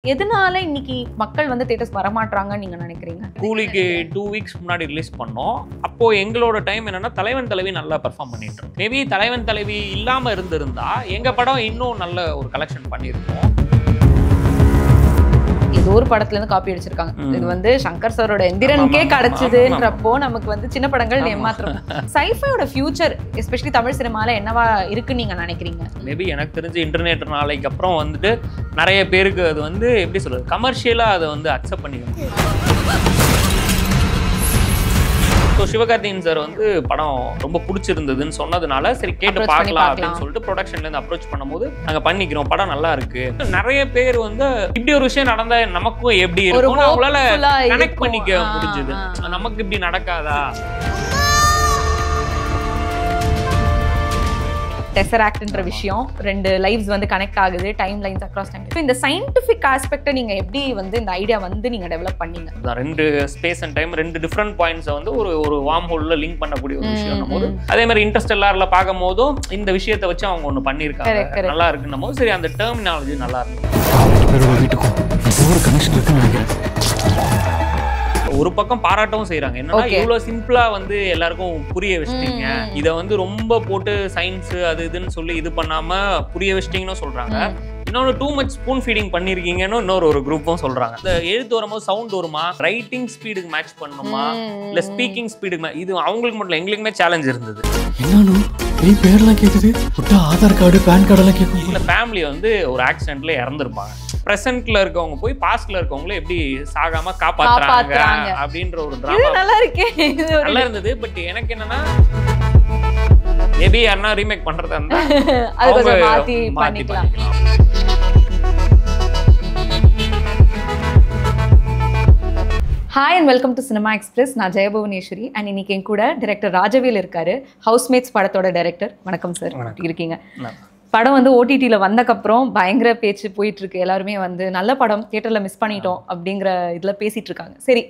எதனால இன்னைக்கு மக்கள் வந்து தியேட்டர்ஸ் வரமாட்டாங்கன்னு நீங்க நினைக்கிறீங்க? கூலிக்கு 2 வீக்ஸ் முன்னாடி ரிலீஸ் பண்ணோம். அப்போ எங்களோட டைம் என்னன்னா தலைவன் தலைவி நல்லா பெர்ஃபார்ம் பண்ணிட்டு இருக்கோம். மேபி தலைவன் தலைவி இல்லாம இருந்திருந்தா எங்க படம் இன்னும் நல்ல ஒரு கலெக்ஷன் பண்ணியிருக்கோம். இது ஒரு படத்துல இருந்து காப்பி அடிச்சிருக்காங்க. இது வந்து சங்கர் சாரோட எந்திரனுக்கே கிடைச்சதுன்றப்போ நமக்கு வந்து சின்ன படங்கள் ஏமாத்திரம். சைஃபையோட ஃபியூச்சர் எஸ்பெஷலி தமிழ் சினிமால என்னவா இருக்குன்னு நீங்க நினைக்கிறீங்க? மேபி எனக்கு தெரிஞ்சு இன்டர்நெட் நாளைக்கு அப்புறம் வந்துட்டு நிறைய பேருக்கு அது வந்து எப்படி சொல்றது கமர்ஷியலா அதை வந்து அக்செப்ட் பண்ணிக்க முடியும். ஸோ சிவகார்த்திகேயன் சார் வந்து படம் ரொம்ப பிடிச்சிருந்ததுன்னு சொன்னதுனால சரி கேட்டு பார்க்கலாம் அப்படின்னு சொல்லிட்டு ப்ரொடக்ஷன்லேருந்து அப்ரோச் பண்ணும்போது நாங்கள் பண்ணிக்கிறோம், படம் நல்லா இருக்கு. நிறைய பேர் வந்து இப்படி ஒரு விஷயம் நடந்தா நமக்கும் எப்படி இருக்கும் அவங்களால கனெக்ட் பண்ணிக்க முடிஞ்சது. நமக்கு இப்படி நடக்காதா? டெசராக்ட்ன்ற விஷயம் ரெண்டு லைவ்ஸ் வந்து கனெக்ட் ஆகுது, டைம் லைன்ஸ் அக்ராஸ் டைம். இந்த சயின்டிஃபிக் ஆஸ்பெக்ட்டை நீங்க எப்படி வந்து இந்த ஐடியா வந்து நீங்க டெவலப் பண்ணீங்க? ரெண்டு ஸ்பேஸ் அண்ட் டைம் ரெண்டு டிஃப்ரெண்ட் பாயிண்ட்ஸை வந்து ஒரு வார்ம் ஹோல்ல லிங்க் பண்ணக்கூடிய ஒரு விஷயம் போது அதே மாதிரி இன்டர்ஸ்டெல்லார்ல பார்க்கும் போதும் இந்த விஷயத்தை வச்சு அவங்க ஒன்று பண்ணியிருக்காங்க, நல்லா இருக்குன்னும் போது சரி அந்த டெர்மினாலஜி நல்லா இருக்கு. ஒரு பக்கம் பாராட்டவும் செய்யறாங்க, என்னன்னா இவ்வளவு சிம்பிளா வந்து எல்லாருக்கும் புரிய வச்சிட்டீங்க, இதை வந்து ரொம்ப போட்டு சயின்ஸ் அது இதுன்னு சொல்லி இது பண்ணாம புரிய வச்சிட்டீங்கன்னு சொல்றாங்க. இன்னொன்று டூ மச் ஸ்பூன் ஃபீடிங் பண்ணிருக்கீங்கன்னு இன்னொரு குரூப்பும் சொல்றாங்க. இந்த எழுத்து வரும்போது சவுண்ட் வருமா, ரைட்டிங் ஸ்பீடுக்கு மேட்ச் பண்ணுமா இல்ல ஸ்பீக்கிங் ஸ்பீடுக்கு, இது அவங்களுக்கு மட்டும் எங்களுக்குமே சேலஞ்ச் இருந்தது. பேர்லாம் கேக்குது, ஆதார் கார்டு பேன் கார்டு எல்லாம் கேட்கும். இந்த ஃபேமிலி வந்து ஒரு ஆக்சிடென்ட்ல இறந்துருப்பாங்க, பிரசன்ட்ல இருக்கவங்க போய் பாஸ்ட்ல இருக்கவங்கள எப்படி சாகாம காப்பாத்துறாங்க அப்படின்ற ஒரு டிராமா நல்லா இருந்தது. பட் எனக்கு என்னன்னா மேபி யாருன்னா ரீமேக் பண்றதா இருந்தா அவங்க மாத்தி பண்ணிக்கலாம். Hi and welcome to cinema express. நான் ஜெயபுவனேஸ்வரி அண்ட் இன்னைக்கு என் கூட டைரக்டர் ராஜவேல் இருக்காரு, ஹவுஸ்மேட்ஸ் படத்தோட டைரக்டர். வணக்கம் சார், இருக்கீங்க? படம் வந்து ஓடிடியில் வந்தக்கப்புறம் பயங்கர பேச்சு போயிட்டு இருக்கு. எல்லாருமே வந்து நல்ல படம் தியேட்டரில் மிஸ் பண்ணிட்டோம் அப்படிங்கிற இதில் பேசிட்டு இருக்காங்க. சரி,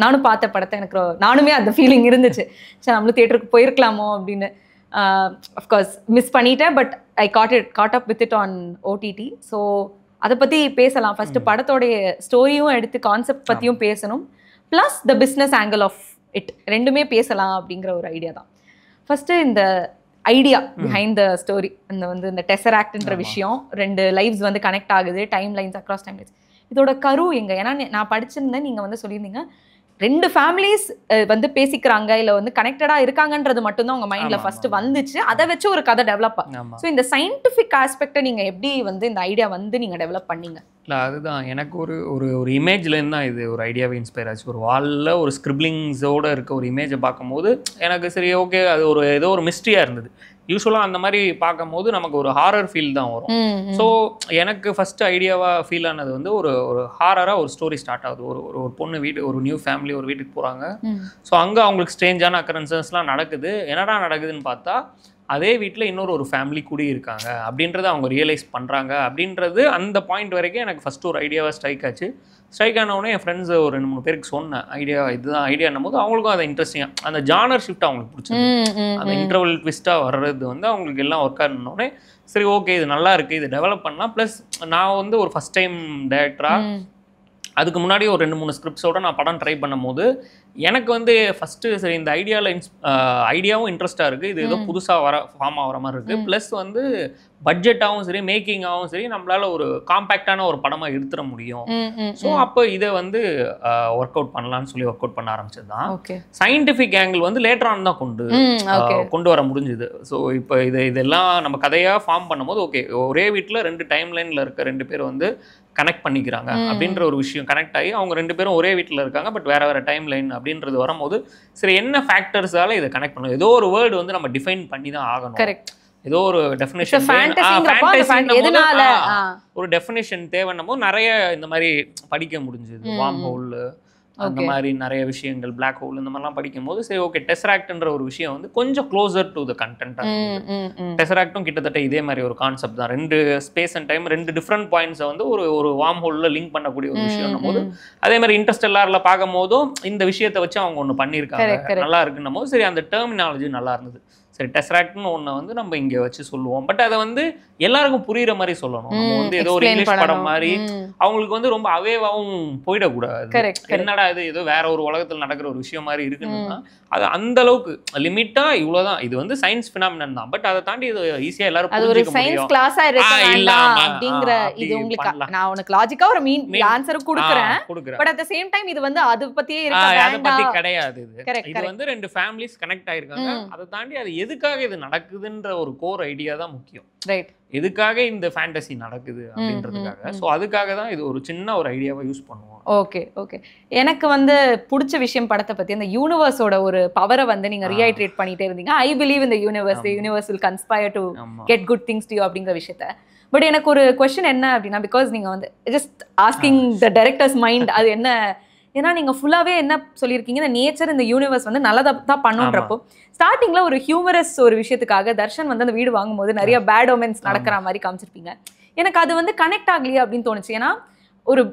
நானும் பார்த்த படத்தை எனக்கு நானுமே அந்த ஃபீலிங் இருந்துச்சு, சரி நம்மளும் தியேட்டருக்கு போயிருக்கலாமோ அப்படின்னு. அஃப்கோர்ஸ் மிஸ் பண்ணிட்டேன், but I got up with it on OTT. So அதை பற்றி பேசலாம். ஃபர்ஸ்ட் படத்தோடைய ஸ்டோரியும் எடுத்து கான்செப்ட் பற்றியும் பேசணும், plus the business angle of it ரெண்டுமே பேசலாம் அப்படிங்கிற ஒரு ஐடியா தான். ஃபர்ஸ்ட் இந்த ஐடியா பிஹைண்ட் த ஸ்டோரி, அந்த வந்து இந்த டெசராக்ட்ன்ற விஷயம் ரெண்டு லைவ்ஸ் வந்து கனெக்ட் ஆகுது, time lines across time lines, இதோட கரு எங்க? ஏன்னா நான் படிச்சிருந்தேன், நீங்க வந்து சொல்லியிருந்தீங்க ரெண்டு ஃபேமிலிஸ் வந்து பேசிக்கிறாங்க இல்ல வந்து கனெக்டடா இருக்காங்கன்றது மட்டும்தான் உங்க மைண்ட்ல ஃபர்ஸ்ட் வந்துச்சு, அதை வச்சு ஒரு கதை டெவலப். ஸோ இந்த சயின்டிஃபிக் ஆஸ்பெக்டை நீங்க எப்படி வந்து இந்த ஐடியா வந்து நீங்க டெவலப் பண்ணீங்க? இல்லை அதுதான் எனக்கு ஒரு இமேஜ்லேருந்து தான் இது ஒரு ஐடியாவே இன்ஸ்பயர் ஆச்சு. ஒரு வாலில் ஒரு ஸ்கிரிப்லிங்ஸோடு இருக்க ஒரு இமேஜை பார்க்கும்போது எனக்கு சரி ஓகே அது ஏதோ ஒரு மிஸ்ட்ரியாக இருந்தது. யூஸ்வலாக அந்த மாதிரி பார்க்கும்போது நமக்கு ஒரு ஹாரர் ஃபீல் தான் வரும். ஸோ எனக்கு ஃபர்ஸ்ட் ஐடியாவாக ஃபீல் ஆனது வந்து ஒரு ஹாரராக ஒரு ஸ்டோரி ஸ்டார்ட் ஆகுது. ஒரு பொண்ணு வீடு, ஒரு நியூ ஃபேமிலி ஒரு வீட்டுக்கு போகிறாங்க. ஸோ அங்கே அவங்களுக்கு ஸ்ட்ரேஞ்சான அக்கரன்சஸ்லாம் நடக்குது. என்னடா நடக்குதுன்னு பார்த்தா அதே வீட்டில் ஒரு ஃபேமிலி கூடி இருக்காங்க அப்படின்றத அவங்க ரியலைஸ் பண்ணுறாங்க அப்படின்றது அந்த பாயிண்ட் வரைக்கும் எனக்கு ஃபஸ்ட்டு ஒரு ஐடியாவாக ஸ்ட்ரைக் ஆச்சு. ஸ்ட்ரைக் ஆனவுடனே என் ஃப்ரெண்ட்ஸ் ஒரு 2-3 பேருக்கு சொன்னேன் ஐடியா இதுதான் ஐடியான்னும் போது அவங்களுக்கும் அதை இன்ட்ரெஸ்டிங்காக அந்த ஜானர் ஷிஃப்ட் அவங்களுக்கு பிடிச்சது. அந்த இன்டர்வல் ட்விஸ்ட்டாக வர்றது வந்து அவங்களுக்கு எல்லாம் ஒர்க் ஆனோடனே சரி ஓகே இது நல்லா இருக்குது, இது டெவலப் பண்ணலாம். ப்ளஸ் நான் வந்து ஒரு ஃபஸ்ட் டைம் டைரக்டராக அதுக்கு முன்னாடி ஒரு 2-3 ஸ்கிரிப்ட்ஸோடு நான் படம் ட்ரை பண்ணும் போது எனக்கு வந்து ஃபஸ்ட்டு சரி இந்த ஐடியாவும் இன்ட்ரெஸ்ட்டாக இருக்குது, இது ஏதோ புதுசாக ஃபார்ம் ஆகிற மாதிரி இருக்குது. ப்ளஸ் வந்து பட்ஜெட்டாகவும் சரி மேக்கிங்காகவும் சரி நம்மளால் ஒரு காம்பேக்டான ஒரு படமாக எடுத்துட முடியும். ஸோ அப்போ இதை வந்து ஒர்க் அவுட் பண்ணலான்னு சொல்லி ஒர்க் அவுட் பண்ண ஆரம்பிச்சது தான். சயின்டிஃபிக் ஆங்கிள் வந்து லேட்டர் ஆன் தான் கொண்டு வர முடிஞ்சுது. ஸோ இப்போ இதெல்லாம் நம்ம கதையாக ஃபார்ம் பண்ணும்போது ஓகே ஒரே வீட்டில் 2 டைம் லைனில் இருக்க 2 பேர் வந்து கனெக்ட் பண்ணிக்கிறாங்க அப்படின்ற ஒரு விஷயம் கனெக்ட் ஆகி அவங்க 2 பேரும் ஒரே வீட்டில் இருக்காங்க, பட் வேற டைம் லைன் அப்படின்றது வரும்போது சரி என்ன ஃபேக்டர்ஸால இதை கனெக்ட் பண்ணணும், ஏதோ ஒரு வேர்டு வந்து நம்ம டிஃபைன் பண்ணி தான் ஆகணும். ஏதோ ஒரு டெஃபினேஷன் ஒரு டெஃபினேஷன் தேவைன்னும் போது நிறைய இந்த மாதிரி படிக்க முடிஞ்சது. வார்ம் ஹோல் அந்த மாதிரி நிறைய விஷயங்கள், பிளாக் ஹோல் இந்த மாதிரிலாம் படிக்கும் போது சரி ஓகே டெசராக்ட்ன்ற ஒரு விஷயம் வந்து கொஞ்சம் க்ளோசர் டு த கண்டென்ட். டெசராக்டும் கிட்டத்தட்ட இதே மாதிரி ஒரு கான்செப்ட் தான். 2 ஸ்பேஸ் அண்ட் டைம் 2 டிஃப்ரெண்ட் பாயிண்ட்ஸை வந்து ஒரு வார்ம் ஹோல்ல லிங்க் பண்ணக்கூடிய ஒரு விஷயம் போது அதே மாதிரி இன்டர்ஸ்டெல்லார்ல பார்க்கும் போதும் இந்த விஷயத்தை வச்சு அவங்க ஒன்று பண்ணியிருக்காங்க, நல்லா இருக்குன்னும் போது சரி அந்த டெர்மினாலஜி நல்லா இருந்தது. சரி டெஸ்ராக்ட்னு ஒன்று வந்து நம்ம இங்கே வச்சு சொல்லுவோம். பட் அதை வந்து எல்லாருக்கும் புரியுற மாதிரி சொல்லணும். நம்ம வந்து ஏதோ ஒரு இங்கிலீஷ் படம் மாதிரி அவங்களுக்கு வந்து ரொம்ப அவேவாகவும் போயிடக்கூடாது. என்னடா இது ஏதோ வேற ஒரு உலகத்தில் நடக்கிற ஒரு விஷயம் மாதிரி இருக்குன்னா அது அந்த அளவுக்கு லிமிட்டா இவ்வளவுதான். இது வந்து சயின்ஸ் பினாமினன் தான். பட் அதை தாண்டி இது ஈஸியா எல்லாரும் புரிஞ்சுக்க முடியும். சயின்ஸ் கிளாஸா இருக்கலாம் அப்படிங்கற இது உங்களுக்கு நான் உனக்கு லாஜிக்கா ஒரு ஆன்சர் கொடுக்கிறேன். But at the same time இது வந்து அது பத்தியே இருக்க வேண்டாம். அத பத்தி கிடையாது. இது வந்து ரெண்டு ஃபேமிலிஸ் கனெக்ட் ஆயிருக்காங்க. அதை தாண்டி அது எதுக்காக இது நடக்குதுன்ற ஒரு கோர் ஐடியா தான் முக்கியம். ரைட். எதுக்காக இந்த ஃபேண்டசி நடக்குது அப்படின்றதுக்காக. ஸோ அதுக்காக தான் இது ஒரு சின்ன ஒரு ஐடியாவை யூஸ் பண்ணுவோம். Okay okay. எனக்கு வந்து பிடிச்ச விஷயம் படத்தை பத்தி அந்த யூனிவர்ஸோட ஒரு பவரை வந்து நீங்க ரீஐட்ரேட் பண்ணிட்டே இருந்தீங்க. I believe in the universe, the universe will conspire to get good things to you அப்படிங்கிற விஷயத்த. பட் எனக்கு ஒரு கொஸ்டின் என்ன அப்படின்னா, பிகாஸ் நீங்க வந்து just asking the directors mind அது என்ன, ஏன்னா நீங்க ஃபுல்லாவே என்ன சொல்லியிருக்கீங்க, இந்த நேச்சர் இந்த யூனிவர்ஸ் வந்து நல்லதா தான் பண்ணுன்றப்போ ஸ்டார்டிங்ல ஒரு ஹியூமரஸ் ஒரு விஷயத்துக்காக தர்ஷன் வந்து அந்த வீடு வாங்கும்போது நிறைய பேட் ஒமென்ஸ் நடக்கிற மாதிரி காமிச்சிருப்பீங்க. எனக்கு அது வந்து கனெக்ட் ஆகலையே அப்படின்னு தோணுச்சு. ஏன்னா ஒரு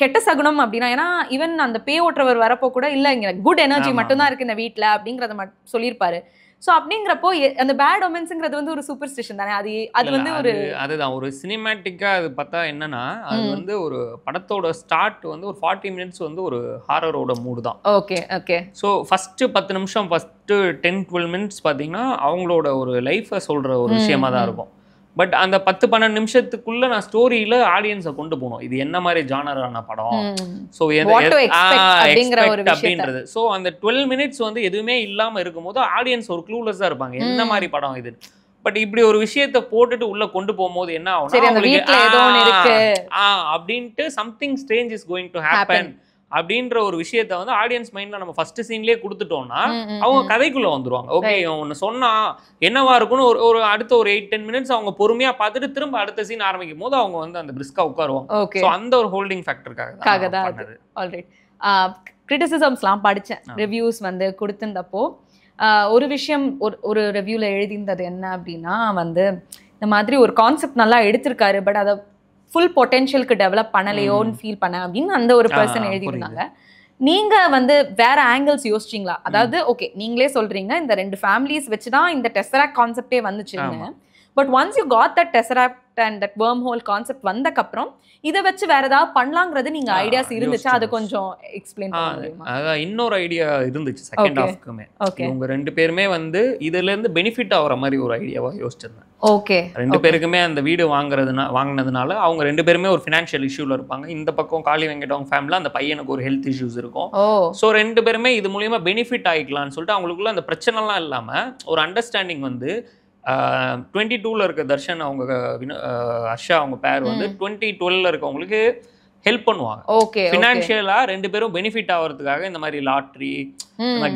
கெட்ட சகுனம் அப்படின்னா, ஏன்னா ஈவன் அந்த பே ஓட்டுறவர் வரப்போ கூட இல்லை இங்கே குட் எனர்ஜி மட்டும்தான் இருக்கு இந்த வீட்டில் அப்படிங்கிறத சொல்லியிருப்பாரு. ஸோ அப்படிங்கிறப்போ அந்த பேட் ஒமென்ஸுங்கிறது வந்து ஒரு சூப்பர் ஸ்டிஷன் தானே. அது வந்து ஒரு அதுதான் ஒரு சினிமேட்டிக்கா அது பார்த்தா என்னன்னா, அது வந்து ஒரு படத்தோட ஸ்டார்ட் வந்து ஒரு 40 மினிட்ஸ் வந்து ஒரு ஹாரரோட மூடு தான். Okay okay. ஸோ ஃபர்ஸ்ட் 10 நிமிஷம் ஃபர்ஸ்ட் 10-12 மினிட்ஸ் பார்த்தீங்கன்னா அவங்களோட ஒரு லைஃபை சொல்ற ஒரு விஷயமா தான் இருக்கும். பட் அந்த 10-12 நிமிஷத்துக்குள்ள நான் ஸ்டோரியில ஆடியன்ஸை கொண்டு போகணும். இது என்ன மாதிரி ஜானரான படம், ஸோ அப்படின்றது. ஸோ அந்த 12 மினிட்ஸ் வந்து எதுவுமே இல்லாம இருக்கும்போது ஆடியன்ஸ் ஒரு க்ளூலெஸ்ஸா இருப்பாங்க, என்ன மாதிரி படம் இது. பட் இப்படி ஒரு விஷயத்த போட்டுட்டு உள்ள கொண்டு போகும்போது என்ன ஆகும் அப்படின்ட்டு something strange is going to happen அப்படின்ற ஒரு விஷயத்த வந்து ஆடியன்ஸ் மைண்ட்ல நம்ம ஃபர்ஸ்ட் சீன்லயே கொடுத்துட்டோம்னா அவங்க கதைக்குள்ள வந்துருவாங்க. ஓகே ஒன்னு சொன்னா என்னவா இருக்குன்னு ஒரு அடுத்த ஒரு 8-10 மினிட்ஸ் அவங்க பொறுமையா பார்த்துட்டு திரும்ப அடுத்த சீன் ஆரம்பிக்கும் போது அவங்க வந்து அந்த பிரிஸ்கா உட்காருவாங்க. ஸோ அந்த ஒரு ஹோல்டிங் ஃபேக்டருக்காக தான் பண்ணது. ஆல்ரைட். கிரிட்டிசிசம்ஸ்லாம் படித்தேன், ரிவ்யூஸ் வந்து கொடுத்துருந்தப்போ ஒரு விஷயம் ஒரு ரிவ்யூவில் எழுதியிருந்தது என்ன அப்படின்னா, வந்து இந்த மாதிரி ஒரு கான்செப்ட் நல்லா எடுத்திருக்காரு பட் அதை ஃபுல் பொட்டென்ஷியலுக்கு டெவலப் பண்ணலையோன்னு ஃபீல் பண்ண அப்படின்னு அந்த ஒரு பர்சன் எழுதியிருந்தாங்க. நீங்க வந்து வேற ஆங்கிள்ஸ் யோசிச்சிங்களா? அதாவது ஓகே நீங்களே சொல்றீங்க இந்த 2 ஃபேமிலிஸ் வச்சு தான் இந்த டெசராக்ட் கான்செப்டே வந்துச்சுன்னு. But once you got that tesseract and that wormhole concept வந்தக்கப்புறம் இதை வச்சு வேற ஏதாவது பண்ணலாங்கிறது நீங்க ஐடியாஸ் இருந்துச்சு, அதை கொஞ்சம் எக்ஸ்பிளைன் பண்ண முடியுமா? அதான் இன்னொரு ஐடியா இருந்துச்சு செகண்ட் ஹாஃப்க்குமே. இவங்க 2 பேருமே வந்து இதுல இருந்து பெனிஃபிட் ஆகிற மாதிரி ஒரு ஐடியாவா யோசிச்சிருந்தேன். ஓகே 2 பேருக்குமே அந்த வீடு வாங்கினதுனால அவங்க 2 பேருமே ஒரு ஃபினான்ஷியல் இஷ்யூல இருப்பாங்க. இந்த பக்கம் காளி வெங்கடவங்க ஃபேமிலியில் அந்த பையனுக்கு ஒரு ஹெல்த் இஷ்யூஸ் இருக்கும். ஸோ 2 பேருமே இது மூலியமா பெனிஃபிட் ஆகிக்கலாம்னு சொல்லிட்டு அவங்களுக்குள்ள அந்த பிரச்சனைலாம் இல்லாம ஒரு அண்டர்ஸ்டாண்டிங் வந்து 22ல இருக்க தர்ஷன் அவங்க ஹர்ஷா அவங்க பேர் வந்து 2012ல இருக்கவங்களுக்கு ஹெல்ப் பண்ணுவாங்க. ஓகே ஃபினான்ஷியலா 2 பேரும் பெனிஃபிட் ஆகிறதுக்காக இந்த மாதிரி லாட்ரி,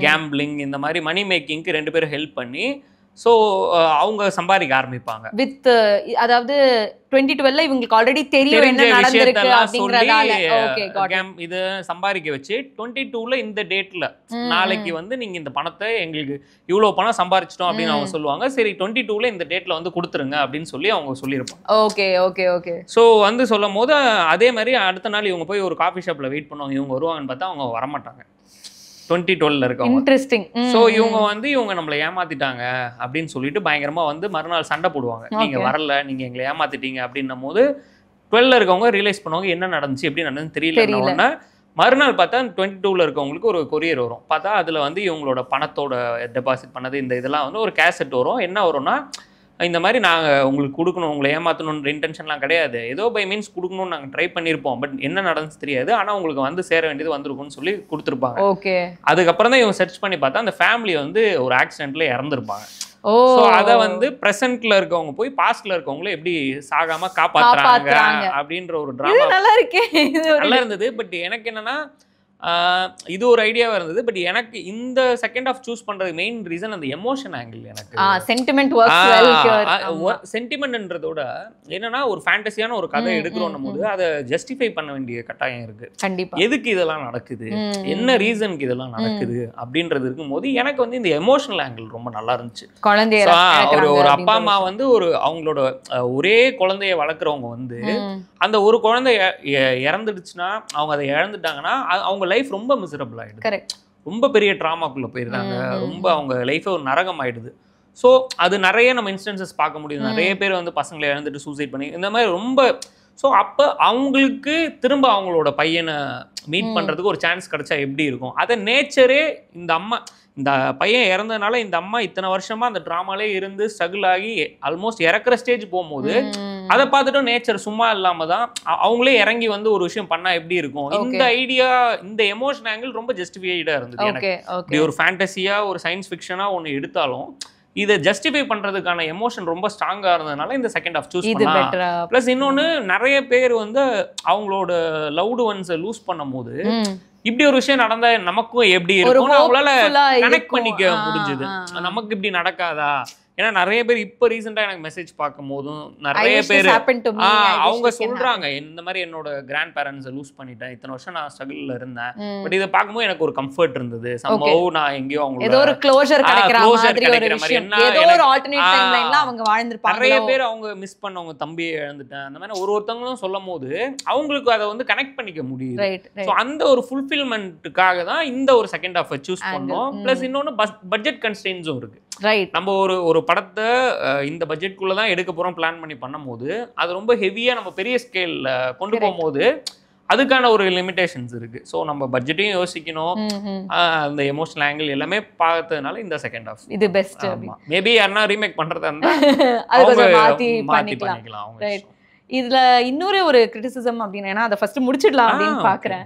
கேம்பிளிங், இந்த மாதிரி மணி மேக்கிங்க்கு 2 பேரும் ஹெல்ப் பண்ணி ஸோ அவங்க சம்பாதிக்க ஆரம்பிப்பாங்க. வித் அதாவது 2012ல இவங்களுக்கு ஆல்ரெடி தெரியும் என்ன நடந்திருக்கு அப்படிங்கறதால ஓகே காட் இது சம்பாதிக்க வச்சு 22ல இந்த டேட்ல நாளைக்கு வந்து நீங்க இந்த பணத்தை எங்களுக்கு இவ்வளவு பணம் சம்பாதிச்சிட்டோம் அப்படின்னு அவங்க சொல்லுவாங்க. சரி 22ல இந்த டேட்ல வந்து கொடுத்துருங்க அப்படின்னு சொல்லி அவங்க சொல்லியிருப்பாங்க. Okay okay okay. ஸோ வந்து சொல்லும் போது அதே மாதிரி அடுத்த நாள் இவங்க போய் ஒரு காஃபி ஷாப்ல வெயிட் பண்ணுவாங்க. இவங்க வருவாங்கன்னு பார்த்தா அவங்க வரமாட்டாங்க 2012ல இருக்கவங்க. இன்ட்ரெஸ்டிங். ஸோ இவங்க நம்மளை ஏமாத்திட்டாங்க அப்படின்னு சொல்லிட்டு பயங்கரமா வந்து மறுநாள் சண்டை போடுவாங்க. நீங்க வரல, நீங்க எங்களை ஏமாத்திட்டீங்க அப்படின்னும் போது 12ல இருக்கவங்க ரியலைஸ் பண்ணுவாங்க என்ன நடந்துச்சு எப்படி நடந்துன்னு தெரியல. மறுநாள் பார்த்தா 22ல இருக்கவங்களுக்கு ஒரு கொரியர் வரும். பார்த்தா அதுல வந்து இவங்களோட பணத்தோட டெபாசிட் பண்ணது இந்த இதெல்லாம் வந்து ஒரு கேசட் வரும். என்ன வரும்னா இந்த மாதிரி நாங்கள் உங்களுக்கு கொடுக்கணும், உங்களை ஏமாற்றணுன்ற இன்டென்ஷன்லாம் கிடையாது, ஏதோ பை மீன்ஸ் கொடுக்கணும்னு நாங்கள் ட்ரை பண்ணியிருப்போம், பட் என்ன நடந்துச்சு தெரியாது, ஆனால் உங்களுக்கு வந்து சேர வேண்டியது வந்திருக்கும்னு சொல்லி கொடுத்துருப்பாங்க. ஓகே. அதுக்கப்புறம் தான் இவங்க சர்ச் பண்ணி பார்த்தா அந்த ஃபேமிலி வந்து ஒரு ஆக்சிடென்ட்ல இறந்துருப்பாங்க. ஸோ அதை வந்து ப்ரெசென்ட்ல இருக்கவங்க போய் பாஸ்ட்ல இருக்கவங்கள எப்படி சாகாம காப்பாத்துறாங்க அப்படின்ற ஒரு டிராமா நல்லா இருந்தது. பட் எனக்கு என்னன்னா இது ஒரு ஐடியாவா இருந்தது. பட் எனக்கு இந்த செகண்ட் ஹாஃப் சூஸ் பண்றது மெயின் ரீசன் அந்த எமோஷன் ஆங்கிள். எனக்கு சென்டிமெண்ட் வர்க்ஸ் வெல் ஹியர். சென்டிமெண்ட்ன்றதோட என்னன்னா ஒரு ஃபேண்டசியான ஒரு கதை எடுக்கிறோம் போது அதை ஜஸ்டிஃபை பண்ண வேண்டிய கட்டாயம் இருக்கு. கண்டிப்பா எதுக்கு இதெல்லாம் நடக்குது, என்ன ரீசனுக்கு இதெல்லாம் நடக்குது அப்படின்றது இருக்கும்போது எனக்கு வந்து இந்த எமோஷனல் ஆங்கிள் ரொம்ப நல்லா இருந்துச்சு. ஒரு அப்பா அம்மா வந்து ஒரு அவங்களோட ஒரே குழந்தைய வளர்க்குறவங்க வந்து அந்த ஒரு குழந்தை இறந்துடுச்சுன்னா அவங்க அதை இழந்துட்டாங்கன்னா அவங்க லைஃப் ரொம்ப மிசரபிள் ஆயிடுது. ரொம்ப பெரிய ட்ராமாக்குள்ள போயிருந்தாங்க. ரொம்ப அவங்க லைஃபே ஒரு நரகம் ஆயிடுது. ஸோ அது நிறைய நம்ம இன்ஸ்டன்சஸ் பார்க்க முடியுது. நிறைய பேர் வந்து பசங்களை இழந்துட்டு சூசைட் பண்ணி இந்த மாதிரி ரொம்ப. ஸோ அப்போ அவங்களுக்கு திரும்ப அவங்களோட பையனை மீட் பண்ணுறதுக்கு ஒரு சான்ஸ் கிடைச்சா எப்படி இருக்கும்? அதை நேச்சரே இந்த பையன் இறந்ததுனால இந்த அம்மா இத்தனை வருஷமா அந்த ட்ராமாலே இருந்து ஸ்ட்ரகிள் ஆகி ஆல்மோஸ்ட் இறக்குற ஸ்டேஜ் போகும்போது அதை பார்த்துட்டு நேச்சர் சும்மா இல்லாம தான் அவங்களே இறங்கி வந்து ஒரு விஷயம் பண்ணா எப்படி இருக்கும்? இந்த ஐடியா, இந்த எமோஷன் ஆங்கிள் ரொம்ப ஜஸ்டிஃபைடா இருந்தது எனக்கு. இப்படி ஒரு ஃபேண்டசியா ஒரு சயின்ஸ் ஃபிக்ஷனா ஒன்று எடுத்தாலும் இதை ஜஸ்டிஃபை பண்றதுக்கான எமோஷன் ரொம்ப ஸ்ட்ராங்கா இருந்ததுனால இந்த செகண்ட் ஹாஃப் சூஸ் பண்ணா. பிளஸ் இன்னொன்னு, நிறைய பேர் வந்து அவங்களோட லவ்டு ஒன்ஸை லூஸ் பண்ணும் போது இப்படி ஒரு விஷயம் நடந்தா நமக்கும் எப்படி இருக்கும் அவங்களால கனெக்ட் பண்ணிக்க முடிஞ்சது. நமக்கு இப்படி நடக்காதா? ஏன்னா நிறைய பேர் இப்போ ரீசெண்டா எனக்கு மெசேஜ் பார்க்கும் போதும் நிறைய பேர் அவங்க சொல்றாங்க, இந்த மாதிரி என்னோட கிராண்ட் பேரண்ட்ஸை லூஸ் பண்ணிட்டேன், இத்தனை வருஷம் நான் ஸ்ட்ரகிள்ல இருந்தேன், பட் இதை பார்க்கும்போது எனக்கு ஒரு கம்ஃபர்ட் இருந்தது, சம்பவம் நான் எங்கேயோ அவங்களோட க்ளோஷர் கிடைக்கிற மாதிரி என்ன நிறைய பேர் அவங்க மிஸ் பண்ணவங்க தம்பியை இழந்துட்டேன் அந்த மாதிரி ஒருத்தவங்களும் சொல்லும் போது அவங்களுக்கு அதை வந்து கனெக்ட் பண்ணிக்க முடியுது. ஸோ அந்த ஒரு ஃபுல்ஃபில்மெண்ட்டுக்காக தான் இந்த ஒரு செகண்ட் ஹாஃப் சூஸ் பண்ணோம். பிளஸ் இன்னொன்று பட்ஜெட் கன்ஸ்ட்ரெயின்ஸும் இருக்கு. நம்ம ஒரு படத்தை இந்த பட்ஜெட்குள்ள தான் எடுக்க போறோம் பிளான் பண்ணி பண்ணும்போது அது ரொம்ப ஹெவியா நம்ம பெரிய ஸ்கேல்ல கொண்டு போகும்போது அதுக்கான ஒரு லிமிடேஷன்ஸ் இருக்கு. ஸோ நம்ம பட்ஜெட்டையும் யோசிக்கணும், அந்த எமோஷனல் ஆங்கிள் எல்லாமே பார்த்ததுனால இந்த செகண்ட் ஹாஃப் இது பெஸ்ட். மேபி யாருன்னா ரீமேக் பண்றதா இருந்தா மாத்தி பண்ணிக்கலாம். இதுல இன்னொரு ஒரு கிரிட்டிசிசம் அப்படின்னா அதை ஃபர்ஸ்ட் முடிச்சிடலாம் அப்படின்னு பாக்குறேன்.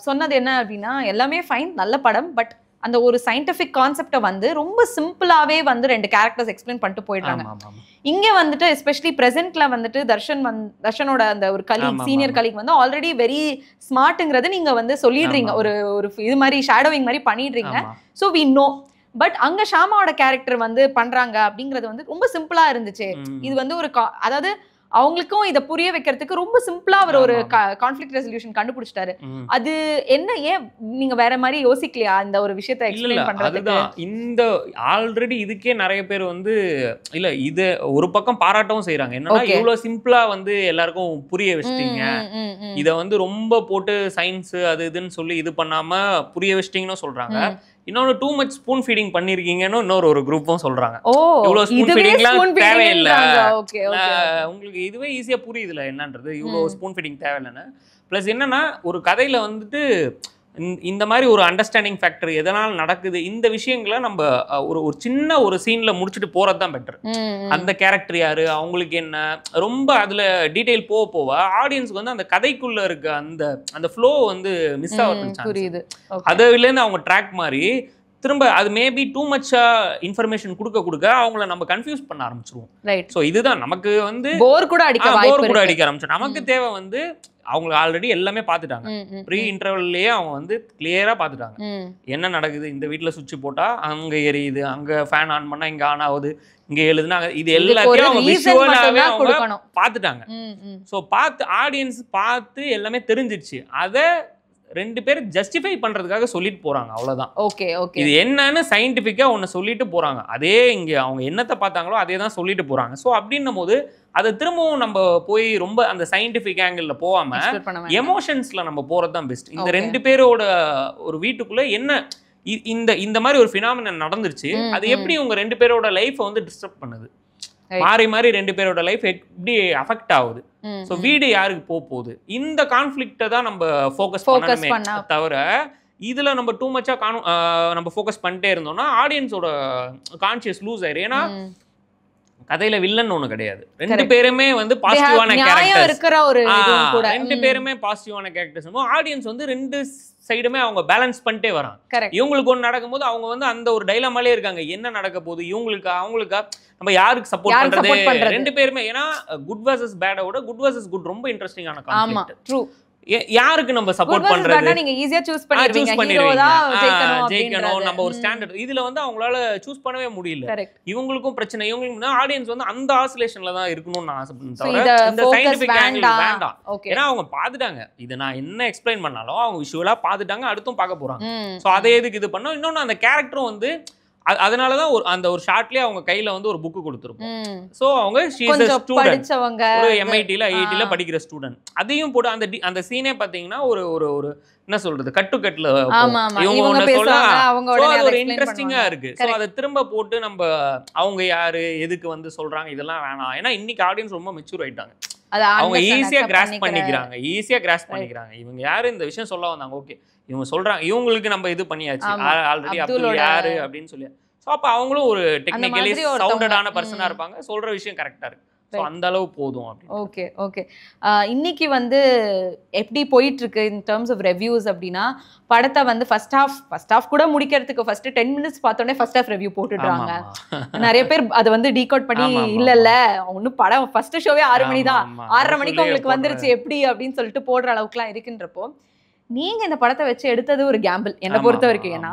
சொன்னது என்ன அப்படின்னா, எல்லாமே ஃபைன், நல்ல படம், பட் அந்த ஒரு சயின்டிஃபிக் கான்செப்டை வந்து ரொம்ப சிம்பிளாவே வந்து 2 கேரக்டர்ஸ் எக்ஸ்பிளைன் பண்ணிட்டு போயிடுறாங்க. இங்க வந்துட்டு எஸ்பெஷலி பிரசன்ட்ல வந்துட்டு தர்ஷனோட அந்த ஒரு கலீக், சீனியர் கலீக் வந்து ஆல்ரெடி வெரி ஸ்மார்ட்ங்கிறது நீங்க வந்து சொல்லிடுறீங்க, ஒரு இது மாதிரி ஷேடோவிங் மாதிரி பண்ணிடுறீங்க. So we know. பட் அங்க ஷாமாவோட கேரக்டர் வந்து பண்றாங்க அப்படிங்கிறது வந்து ரொம்ப சிம்பிளா இருந்துச்சு. இது வந்து ஒரு அதாவது அவங்களுக்கும் இதை புரிய வைக்கிறதுக்கு ரொம்ப சிம்பிளா அவர் ஒரு கான்ஃப்ளிக்ட் ரெசல்யூஷன் கண்டுபிடிச்சிட்டாரு. அது என்ன, ஏன் நீங்க வேற மாதிரி யோசிக்கலையா இந்த ஒரு விஷயத்தை எக்ஸ்பிளைன் பண்றதுக்கு? இந்த ஆல்ரெடி இதுக்கே நிறைய பேர் வந்து இல்ல இது ஒரு பக்கம் பாராட்டவும் செய்யறாங்க. என்னன்னா இவ்வளவு சிம்பிளா வந்து எல்லாருக்கும் புரிய வச்சிட்டீங்க, இத வந்து ரொம்ப போட்டு சயின்ஸ் அது இதுன்னு சொல்லி இது பண்ணாம புரிய வச்சிட்டீங்கன்னு சொல்றாங்க. இன்னொன்னு டூ மச் ஸ்பூன் ஃபீடிங் பண்ணிருக்கீங்கன்னு இன்னொரு குரூப்பும் சொல்றாங்க. இவ்வளவு ஸ்பூன் ஃபீடிங்லாம் தேவையில்லை, உங்களுக்கு இதுவே ஈஸியா புரியுதுல என்னன்றது, இவ்வளவு ஸ்பூன் ஃபீடிங் தேவையில்லைன்னு. பிளஸ் என்னன்னா ஒரு கதையில வந்துட்டு இந்த மாதிரி ஒரு அண்டர்ஸ்டாண்டிங் ஃபேக்டர் எதனால நடக்குது இந்த விஷயங்களை நம்ம ஒரு சின்ன ஒரு சீன்ல முடிச்சுட்டு போறது தான் பெட்டர். அந்த கேரக்டர் யாரு, அவங்களுக்கு என்ன, ரொம்ப அதுல டீடைல் போக ஆடியன்ஸ்க்கு வந்து அந்த கதைக்குள்ள இருக்க அந்த ஃப்ளோ வந்து மிஸ் ஆகுது. அதுல இருந்து அவங்க ட்ராக் மாதிரி திரும்ப அது மேபி டூ மச்சா இன்ஃபர்மேஷன் கொடுக்க அவங்கள நம்ம கன்ஃபியூஸ் பண்ண ஆரம்பிச்சிருவோம். ஸோ இதுதான் நமக்கு வந்து போர் கூட அடிக்க ஆரம்பிச்சோம். நமக்கு தேவை வந்து அவங்க ஆல்ரெடி எல்லாமே பார்த்துட்டாங்க, ப்ரீ இன்டர்வல்லையே அவங்க வந்து கிளியரா பார்த்துட்டாங்க என்ன நடக்குது, இந்த வீட்டில் சுவிட்ச் போட்டா அங்க எரியுது, அங்க ஃபேன் ஆன் பண்ணா இங்க ஆன் ஆகுது, இங்க எழுதுனா இது எல்லாத்தையும் அவங்க விஷுவலாவே அவங்க பார்த்துட்டாங்க. ஸோ ஆடியன்ஸ் பார்த்து எல்லாமே தெரிஞ்சிருச்சு. அதை 2 பேர் ஜஸ்டிஃபை பண்றதுக்காக சொல்லிட்டு போறாங்க, அவ்வளவுதான். இது என்னன்னு சயின்டிபிக்கா ஒன்னு சொல்லிட்டு போறாங்க. அதே இங்க அவங்க என்னத்தை பார்த்தாங்களோ அதே தான் சொல்லிட்டு போறாங்க. ஸோ அப்படின்னும் போது அதை திரும்பவும் நம்ம போய் ரொம்ப அந்த சயின்டிபிக் ஆங்கிள் போகாம எமோஷன்ஸ்ல நம்ம போறது தான் பெஸ்ட். இந்த 2 பேரோட ஒரு வீட்டுக்குள்ள என்ன இந்த மாதிரி ஒரு ஃபினாமினன் நடந்துருச்சு, அது எப்படி உங்க 2 பேரோட லைஃபை வந்து டிஸ்டர்ப் பண்ணுது, மாறி 2 பேரோட லைஃப் எப்படி அஃபெக்ட் ஆகுது, ஸோ வீடு யாருக்கு போகுது, இந்த கான்ஃப்ளிக்ட்டை தான் நம்ம ஃபோக்கஸ் பண்ணணுமே தவிர இதுல நம்ம டூ மச்சா நம்ம ஃபோக்கஸ் பண்ணிட்டே இருந்தோம்னா ஆடியன்ஸோட கான்ஷியஸ் லூஸ் ஆயிரும். ஏன்னா கதையில வில்லன் ஒண்ணு கிடையாது, 2 பேருமே வந்து பாசிட்டிவான கேரக்டர்ஸ், 2 பேருமே பாசிட்டிவான கேரக்டர்ஸ். ஆடியன்ஸ் வந்து 2 சைடுமே அவங்க பேலன்ஸ் பண்ணிட்டே வராங்க. இவங்களுக்கு ஒன்று நடக்கும்போது அவங்க வந்து அந்த ஒரு டைலமாலே இருக்காங்க, என்ன நடக்க போகுது, இவங்களுக்கா அவங்களுக்கா, நம்ம யாருக்கு சப்போர்ட் பண்றது. 2 பேருமே ஏன்னா குட் வர்சஸ் பேடோட குட் வர்சஸ் குட் ரொம்ப இன்ட்ரெஸ்டிங்கான கான்செப்ட். யாருக்கு நம்ம சப்போர்ட் பண்றது, நீங்க ஈஸியா சூஸ் பண்ணிடுவீங்க, ஜெயிக்கணும் நம்ம ஒரு ஸ்டாண்டர்ட். இதுல வந்து அவங்களால சூஸ் பண்ணவே முடியல. இவங்களுக்கும் பிரச்சனை, இவங்களுக்கும் ஆடியன்ஸ் வந்து அந்த ஆசிலேஷன்ல தான் இருக்கணும்னு நான் ஆசைப்படுறேன் தவிர இந்த சயின்டிபிக் ஆங்கிள் வேண்டாம். ஏன்னா அவங்க பாத்துட்டாங்க, இது நான் என்ன எக்ஸ்பிளைன் பண்ணாலும் அவங்க விஷுவலா பாத்துட்டாங்க, அடுத்தும் பார்க்க போறாங்க. சோ அதே எதுக்கு இது பண்ணோம். இன்னொன்னு அந்த கேரக்டரும் வந்து அதனால தான் அந்த ஒரு ஷார்ட்லயே அவங்க கையில வந்து ஒரு புக் கொடுத்துருப்போம். சோ அவங்க she is a கொஞ்சம் student, படிச்சவங்க, ஒரு MITல IITல படிக்கிற ஸ்டூடெண்ட். அதையும் போட்டு அந்த சீனே பாத்தீங்கன்னா ஒரு ஒரு ஒரு என்ன சொல்றது கட்டுக்கட்டுல ஆமா ஆமா இவங்க இவங்க ஒண்ணு சொல்ல பேசுவாங்க, அவங்க உடனே அது அதை ஒரு explain இன்ட்ரெஸ்டிங்கா பண்ணுவாங்க. இருக்கு. சோ அதை திரும்ப போட்டு நம்ம அவங்க யாரு எதுக்கு வந்து சொல்றாங்க இதெல்லாம் வேணாம். ஏன்னா இன்னைக்கு ஆடியன்ஸ் ரொம்ப மெச்சூர் ஆயிட்டாங்க. அதை அவங்க understand, ஈஸியா accept கிராஸ் பண்ணிக்கிற- பண்ணிக்கிறாங்க. இவங்க யாரு இந்த விஷயம் சொல்ல வந்தாங்க, ஓகே இவங்க சொல்றாங்க, இவங்களுக்கு நம்ம இது பண்ணியாச்சு ஆமா. ஆல்ரெடி அப்துலோட அப்துல் யாரு அப்படின்னு சொல்லி. சோ அப்ப அவங்களும் ஒரு டெக்னிக்கலி மாதிரி ஒருத்தவங்க. சவுண்டடான பர்சனா இருப்பாங்க, சொல்ற விஷயம் கரெக்டா இருக்கு. சோ அந்த அளவு போதும் அப்படின்னு. Okay okay. இன்னைக்கு வந்து எப்படி போயிட்டு இருக்கு இன் டர்ம்ஸ் ஆஃப் ரிவ்யூஸ் அப்படின்னா, படத்தை வந்து ஃபர்ஸ்ட் ஹாஃப் கூட முடிக்கிறதுக்கு ஃபர்ஸ்ட் 10 மினிட்ஸ் பார்த்தோன்னே ஃபர்ஸ்ட் ஹாஃப் ரிவ்யூ போட்டுடுறாங்க. நிறைய பேர் அதை வந்து டீகோட் பண்ணி இல்ல ஒன்னும் படம் ஃபர்ஸ்ட் ஷோவே 6 மணி தான், 6:30 மணிக்கு உங்களுக்கு வந்துருச்சு எப்படி அப்படின்னு சொல்லிட்டு போடுற அளவுக்குலாம் இருக்குன்றப்போ, நீங்க இந்த படத்தை வச்சு எடுத்தது ஒரு கேம்பிள் என்னை பொறுத்த வரைக்கும். ஏன்னா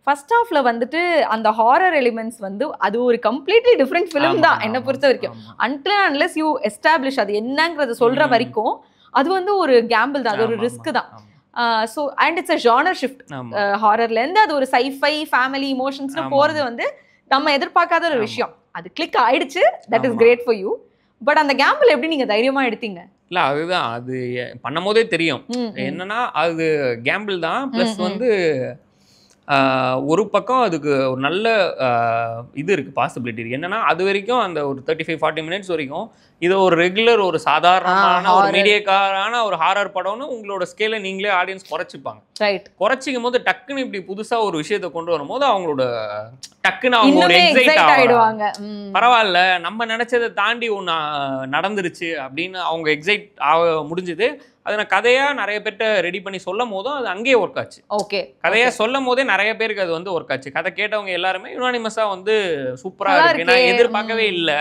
ஃபர்ஸ்ட் ஹாஃப்ல வந்துட்டு அந்த ஹாரர் எலிமெண்ட்ஸ் வந்து அது ஒரு கம்ப்ளீட்லி டிஃப்ரெண்ட் ஃபிலிம் தான் என்னை பொறுத்த வரைக்கும். அன்டில் அன்லெஸ் யூ எஸ்டாப்ளிஷ் அது என்னங்கிறது சொல்ற வரைக்கும் அது வந்து ஒரு கேம்பிள் தான், அது ஒரு ரிஸ்க் தான். So and it's a genre shift. ஹாரர்ல இருந்து அது ஒரு சைஃபை ஃபேமிலி இமோஷன்ஸ்னு போறது வந்து நம்ம எதிர்பார்க்காத ஒரு விஷயம். அது கிளிக் ஆயிடுச்சு, that is great for you. But அந்த கேம்பிள் எப்படி நீங்க தைரியமா எடுத்தீங்க? இல்ல அதுதான், அது பண்ணும் போதே தெரியும் என்னன்னா அது கேம்பிள் தான். பிளஸ் வந்து ஒரு பக்கம் அதுக்கு ஒரு நல்ல இது இருக்குது, பாசிபிலிட்டி இருக்குது. என்னன்னா அது வரைக்கும் அந்த ஒரு 35-40 மினிட்ஸ் வரைக்கும் இது ஒரு ரெகுலர் ஒரு சாதாரணமான ஒரு மீடியக்காரான ஒரு ஹாரர் படம்னு உங்களோட ஸ்கேலை நீங்களே ஆடியன்ஸ் குறைச்சிப்பாங்க. குறைச்சிக்கும் போது டக்குன்னு இப்படி புதுசா ஒரு விஷயத்தை கொண்டு வரும்போது அவங்களோட டக்குன்னு அவங்க ஒரு எக்ஸைட் ஆயிடுவாங்க. பரவாயில்ல நம்ம நினைச்சதை தாண்டி ஒன்று நடந்துருச்சு அப்படின்னு அவங்க எக்ஸைட் ஆக முடிஞ்சது. அதை நான் கதையா நிறைய பேர்ட்ட ரெடி பண்ணி சொல்லும் போதும் அது அங்கேயே ஒர்க் ஆச்சு. ஓகே, கதையா சொல்லும் போதே நிறைய பேருக்கு அது வந்து ஒர்க் ஆச்சு. கதை கேட்டவங்க எல்லாருமே யுனானிமஸா வந்து சூப்பரா இருக்கு, நான் எதிர்பார்க்கவே இல்லை,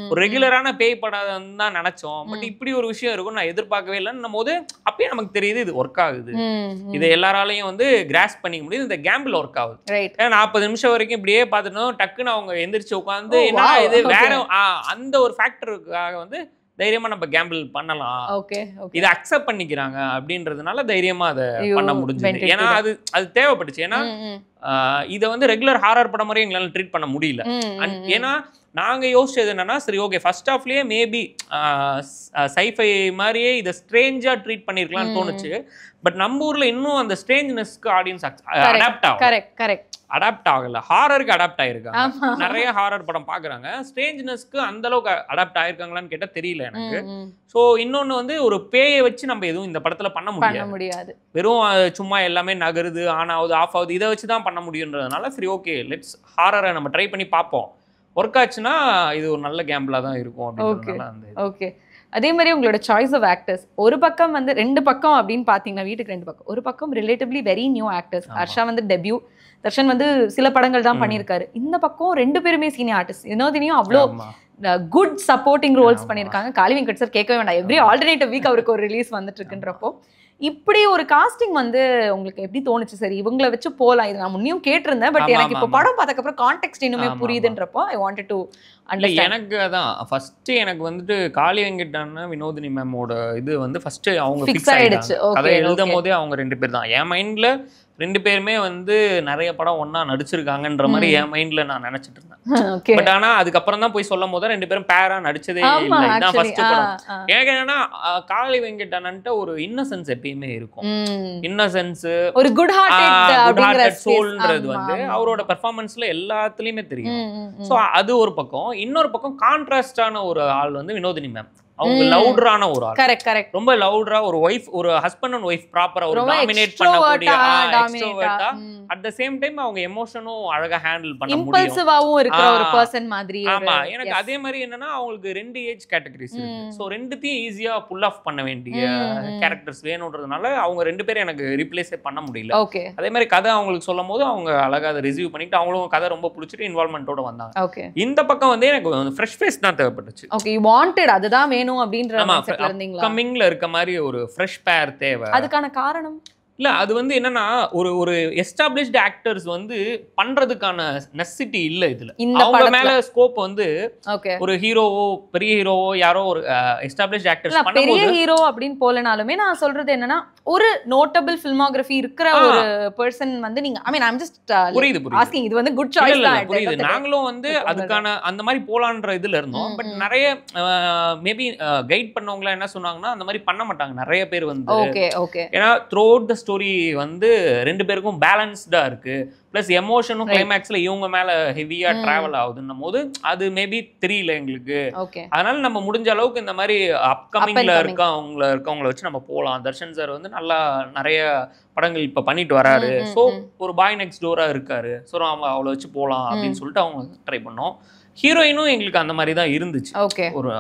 ஒரு ரெகுலரான பேய் படம் தான் நினைச்சோம், பட் இப்படி ஒரு விஷயம் இருக்கும் நான் எதிர்பார்க்கவே இல்லைன்னு போது அப்பயே நமக்கு தெரியுது இது ஒர்க் ஆகுது, இதை எல்லாராலையும் வந்து கிராஸ் பண்ணிக்க முடியுது, இந்த கேம்பிள் ஒர்க் ஆகுது. ஏன்னா 40 நிமிஷம் வரைக்கும் இப்படியே பார்த்துட்டோம், டக்குன்னு அவங்க எந்திரிச்சு உட்காந்து என்ன இது வேற அந்த ஒரு ஃபேக்டருக்காக வந்து தைரியமா நம்ம கேம்பிள் பண்ணலாம், இதை அக்செப்ட் பண்ணிக்கிறாங்க அப்படின்றதுனால தைரியமா அதை பண்ண முடிஞ்சது. ஏன்னா அது தேவைப்பட்டுச்சு. ஏன்னா இதை வந்து ரெகுலர் ஹாரர் படம் மாதிரி எங்களால ட்ரீட் பண்ண முடியல. ஏன்னா நாங்க யோசிச்சது என்னன்னா, சரி ஓகே ஃபர்ஸ்ட் ஹாஃப்லயே மேபி சைஃபை மாதிரியே இதை ஸ்ட்ரேஞ்சா ட்ரீட் பண்ணிருக்கலாம்னு தோணுச்சு. பட் நம்ம ஊர்ல இன்னும் அந்த ஸ்ட்ரேஞ்ச்னஸ்க்கு ஆடியன்ஸ் அடாப்ட் ஆகல, ஹாரருக்கு அடாப்ட் ஆயிருக்காங்க. நிறைய ஹாரர் படம் பாக்குறாங்க, ஸ்ட்ரேஞ்ச்னஸ்க்கு அந்த அளவுக்கு அடாப்ட் ஆயிருக்காங்களான்னு கேட்டா தெரியல எனக்கு. சோ இன்னொன்னு வந்து ஒரு பேயை வச்சு நம்ம எதுவும் இந்த படத்துல பண்ண முடியாது, வெறும் சும்மா எல்லாமே நகருது ஆன் ஆகுது ஆஃப் ஆகுது இதை வச்சுதான் பண்ண முடியுன்றதுனால சரி ஓகே லெட்ஸ் ஹாரரை நம்ம ட்ரை பண்ணி பார்ப்போம், ஒர்க் ஆச்சுன்னா இது ஒரு நல்ல கேம்பிளா தான் இருக்கும் அப்படின்றதுனால. ஓகே. அதே மாதிரி உங்களோட சாய்ஸ் ஆஃப் ஆக்டர்ஸ் ஒரு பக்கம் வந்து 2 பக்கம் அப்படின்னு பார்த்தீங்கன்னா வீட்டுக்கு 2 பக்கம். ஒரு பக்கம் relatively very new actors, Harsha வந்து டெபியூ, தர்ஷன் வந்து சில படங்கள் தான் பண்ணியிருக்காரு. இந்த பக்கம் 2 பேருமே சீனியர் ஆர்டிஸ்ட், வினோதினியும் அவ்வளோ குட் சப்போர்ட்டிங் ரோல்ஸ் பண்ணியிருக்காங்க. காளி வெங்கட் சார் கேட்கவே வேண்டாம், எவ்ரி ஆல்டர்னேட்டிவ் வீக் அவருக்கு ஒரு ரிலீஸ் வந்துட்டு இருக்குன்றப்போ இப்படி ஒரு காஸ்டிங் வந்து உங்களுக்கு எப்படி தோணுச்சு? சரி இவங்களை வச்சு போகலாம், இது நான் முன்னையும் கேட்டிருந்தேன், பட் எனக்கு இப்போ படம் பார்த்ததுக்கப்புறம் கான்டெக்ஸ்ட் இன்னுமே புரியுதுன்றப்போ ஐ வாண்டட் டு அண்டர்ஸ்டாண்ட். எனக்கு அதான் ஃபர்ஸ்ட் எனக்கு வந்துட்டு காளி வெங்கட் வினோதினி மேமோட இது வந்து ஃபர்ஸ்ட் அவங்க ஃபிக்ஸ் ஆயிடுச்சு. அதை எழுதும் போதே அவங்க 2 பேர் தான் என் மைண்ட்ல, 2 பேருமே வந்து நிறைய படம் ஒன்னா நடிச்சிருக்காங்கன்ற மாதிரி என் மைண்ட்ல நான் நினைச்சிட்டு இருந்தேன். பட் ஆனா அதுக்கப்புறம் தான் போய் சொல்லும் போது 2 பேரும் பேரா நடிச்சதே இல்லை, இதுதான் ஃபர்ஸ்ட் படம். எனக்கு என்னன்னா காளி வெங்கட் ஒரு இன்னசென்ஸ் எப்பயுமே இருக்கும், இன்னசென்ஸ் ஒரு குட் ஹார்ட்டட் சோல்ன்றது வந்து அவரோட பெர்ஃபார்மன்ஸ்ல எல்லாத்துலயுமே தெரியும். சோ அது ஒரு பக்கம். இன்னொரு பக்கம் கான்ட்ராஸ்டான ஒரு ஆள் வந்து வினோதினி மேம். அவங்க லவுடரான ஒரு ஆள், கரெக்ட் ரொம்ப லவுடரா ஒரு வைஃப், ஒரு ஹஸ்பண்ட் அண்ட் வைஃப் ப்ராப்பரா ஒரு டாமினேட் பண்ணக்கூடிய எக்ஸ்ட்ரோவர்ட்டா, அட் தி சேம் டைம் அவங்க எமோஷனும் அழகா ஹேண்டில் பண்ண முடியும், இம்பல்சிவாவும் இருக்கிற ஒரு பர்சன் மாதிரி. ஆமா எனக்கு அதே மாதிரி என்னன்னா அவங்களுக்கு 2 ஏஜ் கேட்டகரிஸ் இருக்கு. சோ ரெண்டுத்தையும் ஈஸியா புல் ஆஃப் பண்ண வேண்டிய கேரக்டர்ஸ் வேணும்ன்றதுனால அவங்க 2 பேரும் எனக்கு ரீப்ளேஸே பண்ண முடியல. அதே மாதிரி கதை அவங்களுக்கு சொல்லும் போது அவங்க அழகா அதை ரிசீவ் பண்ணிட்டு அவங்களும் கதை ரொம்ப பிடிச்சிட்டு இன்வால்வ்மெண்டோட வந்தாங்க. இந்த பக்கம் வந்து எனக்கு ஃப்ரெஷ் ஃபேஸ் தான் தேவைப்பட்டுச்சு. ஓகே, யூ வாண்டட் அதுதான் வேணும் அப்படின்ற மைண்ட்ல இருந்தீங்களா? கமிங்ல இருக்க மாதிரி ஒரு ஃப்ரெஷ் பேர் தேவை. அதுக்கான காரணம் இல்ல அது வந்து என்னன்னா ஒரு ஒரு எஸ்டாப்ளிஷ்டு ஆக்டர்ஸ் வந்து பண்றதுக்கான நெசசிட்டி இல்ல இதுல. அவங்க மேல ஸ்கோப் வந்து ஒரு ஹீரோவோ பெரிய ஹீரோவோ யாரோ ஒரு எஸ்டாப்ளிஷ்டு ஆக்டர்ஸ் பண்ணும்போது பெரிய ஹீரோ அப்படின்னு போலனாலுமே நான் சொல்றது என்னன்னா ஒரு நோட்டபிள் ஃபில்மோகிராஃபி இருக்கிற ஒரு பர்சன் வந்து நீங்க ஐ மீன் ஐ அம் ஜஸ்ட் புரியுது ஆஸ்கிங் இது வந்து குட் சாய்ஸ் தான். புரியுது. நாங்களும் வந்து அதுக்கான அந்த மாதிரி போலான்ற இதுல இருந்தோம். பட் நிறைய மேபி கைட் பண்ணவங்க என்ன சொன்னாங்கன்னா அந்த மாதிரி பண்ண மாட்டாங்க நிறைய பேர் வந்து. ஏன்னா த்ரூ அவுட் த ஸ்டோரி வந்து ரெண்டு பேருக்கும் பேலன்ஸ்டா இருக்கு. பிளஸ் எமோஷனும் கிளைமேக்ஸ்ல இவங்க மேல ஹெவியா டிராவல் ஆகுதுன்னும் போது அது மேபி தெரியல எங்களுக்கு. அதனால நம்ம முடிஞ்ச அளவுக்கு இந்த மாதிரி அப்கமிங்ல இருக்கவங்களை வச்சு நம்ம போகலாம். தர்ஷன் சார் வந்து நல்லா நிறைய படங்கள் இப்ப பண்ணிட்டு வராரு. ஸோ ஒரு பாய் நெக்ஸ்ட் டோரா இருக்காரு. ஸோ அவங்க அவளை வச்சு போகலாம் அப்படின்னு சொல்லிட்டு அவங்க ட்ரை பண்ணோம். ஹீரோயினும் எங்களுக்கு அந்த மாதிரி தான் இருந்துச்சு. ஒரு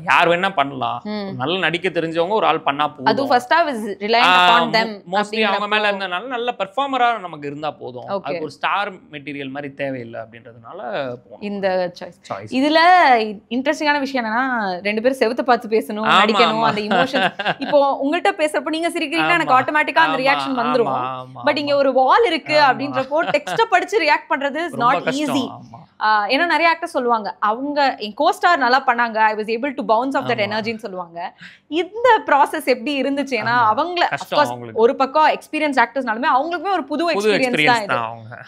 யார் வேணா பண்ணலாம், நல்லா நடிக்க தெரிஞ்சவங்க ஒரு ஆள் பண்ணா போதும். அது first uh was reliant upon them. Mostly அவங்க மேல இருந்தனால நல்ல பெர்ஃபார்மரா நமக்கு இருந்தா போதும். அதுக்கு ஒரு ஸ்டார் மெட்டீரியல் மாதிரி தேவையில்லை அப்படின்றதுனால இந்த சாய்ஸ். இதுல இன்ட்ரெஸ்டிங்கான விஷயம் என்னன்னா ரெண்டு பேரும் செவுத்து பார்த்து பேசணும், நடிக்கணும், அந்த இமோஷன். இப்போ உங்கள்கிட்ட பேசுறப்ப நீங்க சிரிக்கிறீங்கன்னா எனக்கு ஆட்டோமேட்டிக்கா அந்த ரியாக்ஷன் வந்துரும். பட் இங்க ஒரு வால் இருக்கு அப்படின்றப்போ டெக்ஸ்ட படிச்சு ரியாக்ட் பண்றது இஸ் நாட் ஈஸி. ஏன்னா நிறைய ஆக்டர் சொல்லுவாங்க அவங்க என் கோஸ்டார் நல்லா பண்ணாங்க, I was able to bounce off that எனர்ஜின்னு சொல்லுவாங்க. இந்த ப்ராசஸ் எப்படி இருந்துச்சு? ஏன்னா அவங்கள ஒரு பக்கம் எக்ஸ்பீரியன்ஸ் ஆக்டர்ஸ்னாலுமே அவங்களுக்குமே ஒரு புது எக்ஸ்பீரியன்ஸ் தான் இது.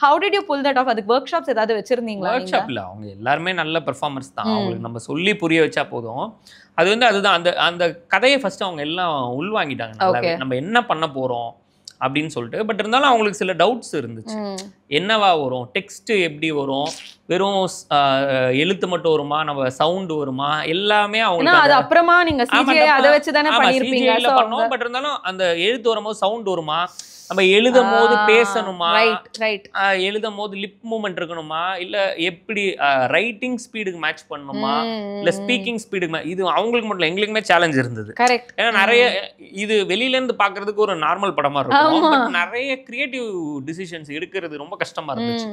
How did you pull that off? அதுக்கு ஒர்க் ஷாப்ஸ் ஏதாவது வச்சிருந்தீங்களா? ஒர்க் ஷாப்ல அவங்க எல்லாருமே நல்ல பெர்ஃபார்மன்ஸ் தான். அவங்களுக்கு நம்ம சொல்லி புரிய வச்சா போதும். அது வந்து அதுதான் அந்த அந்த கதையை ஃபர்ஸ்ட் அவங்க எல்லாம் உள்வாங்கிட்டாங்க. நம்ம என்ன பண்ண போறோம் அப்படின்னு சொல்லிட்டு. பட் இருந்தாலும் அவங்களுக்கு சில டவுட்ஸ் இருந்துச்சு. என்னவா வரும், டெக்ஸ்ட் எப்படி வரும், வெறும் எழுத்து மட்டும் வருமா, நம்ம சவுண்ட் வருமா, எல்லாமே அவங்க அது அப்புறமா நீங்க சிஜிஐ அத வச்சு தானே பண்ணிருப்பீங்க. பண்ணோம். பட் இருந்தாலும் அந்த எழுத்து வரும்போது சவுண்ட் வருமா, நம்ம எழுதும் போது பேசணுமா, எழுதும் போது லிப் மூவ்மெண்ட் இருக்கணுமா, இல்ல எப்படி ரைட்டிங் ஸ்பீடுக்கு மேட்ச் பண்ணணுமா, இல்ல ஸ்பீக்கிங் ஸ்பீடுக்கு, இது அவங்களுக்கு மட்டும் எங்களுக்குமே சேலஞ்ச் இருந்தது. ஏன்னா நிறைய இது வெளியில இருந்து பாக்குறதுக்கு ஒரு நார்மல் படமா இருக்கும். பட் நிறைய கிரியேட்டிவ் டிசிஷன்ஸ் எடுக்கிறது ரொம்ப கஷ்டமா இருந்துச்சு.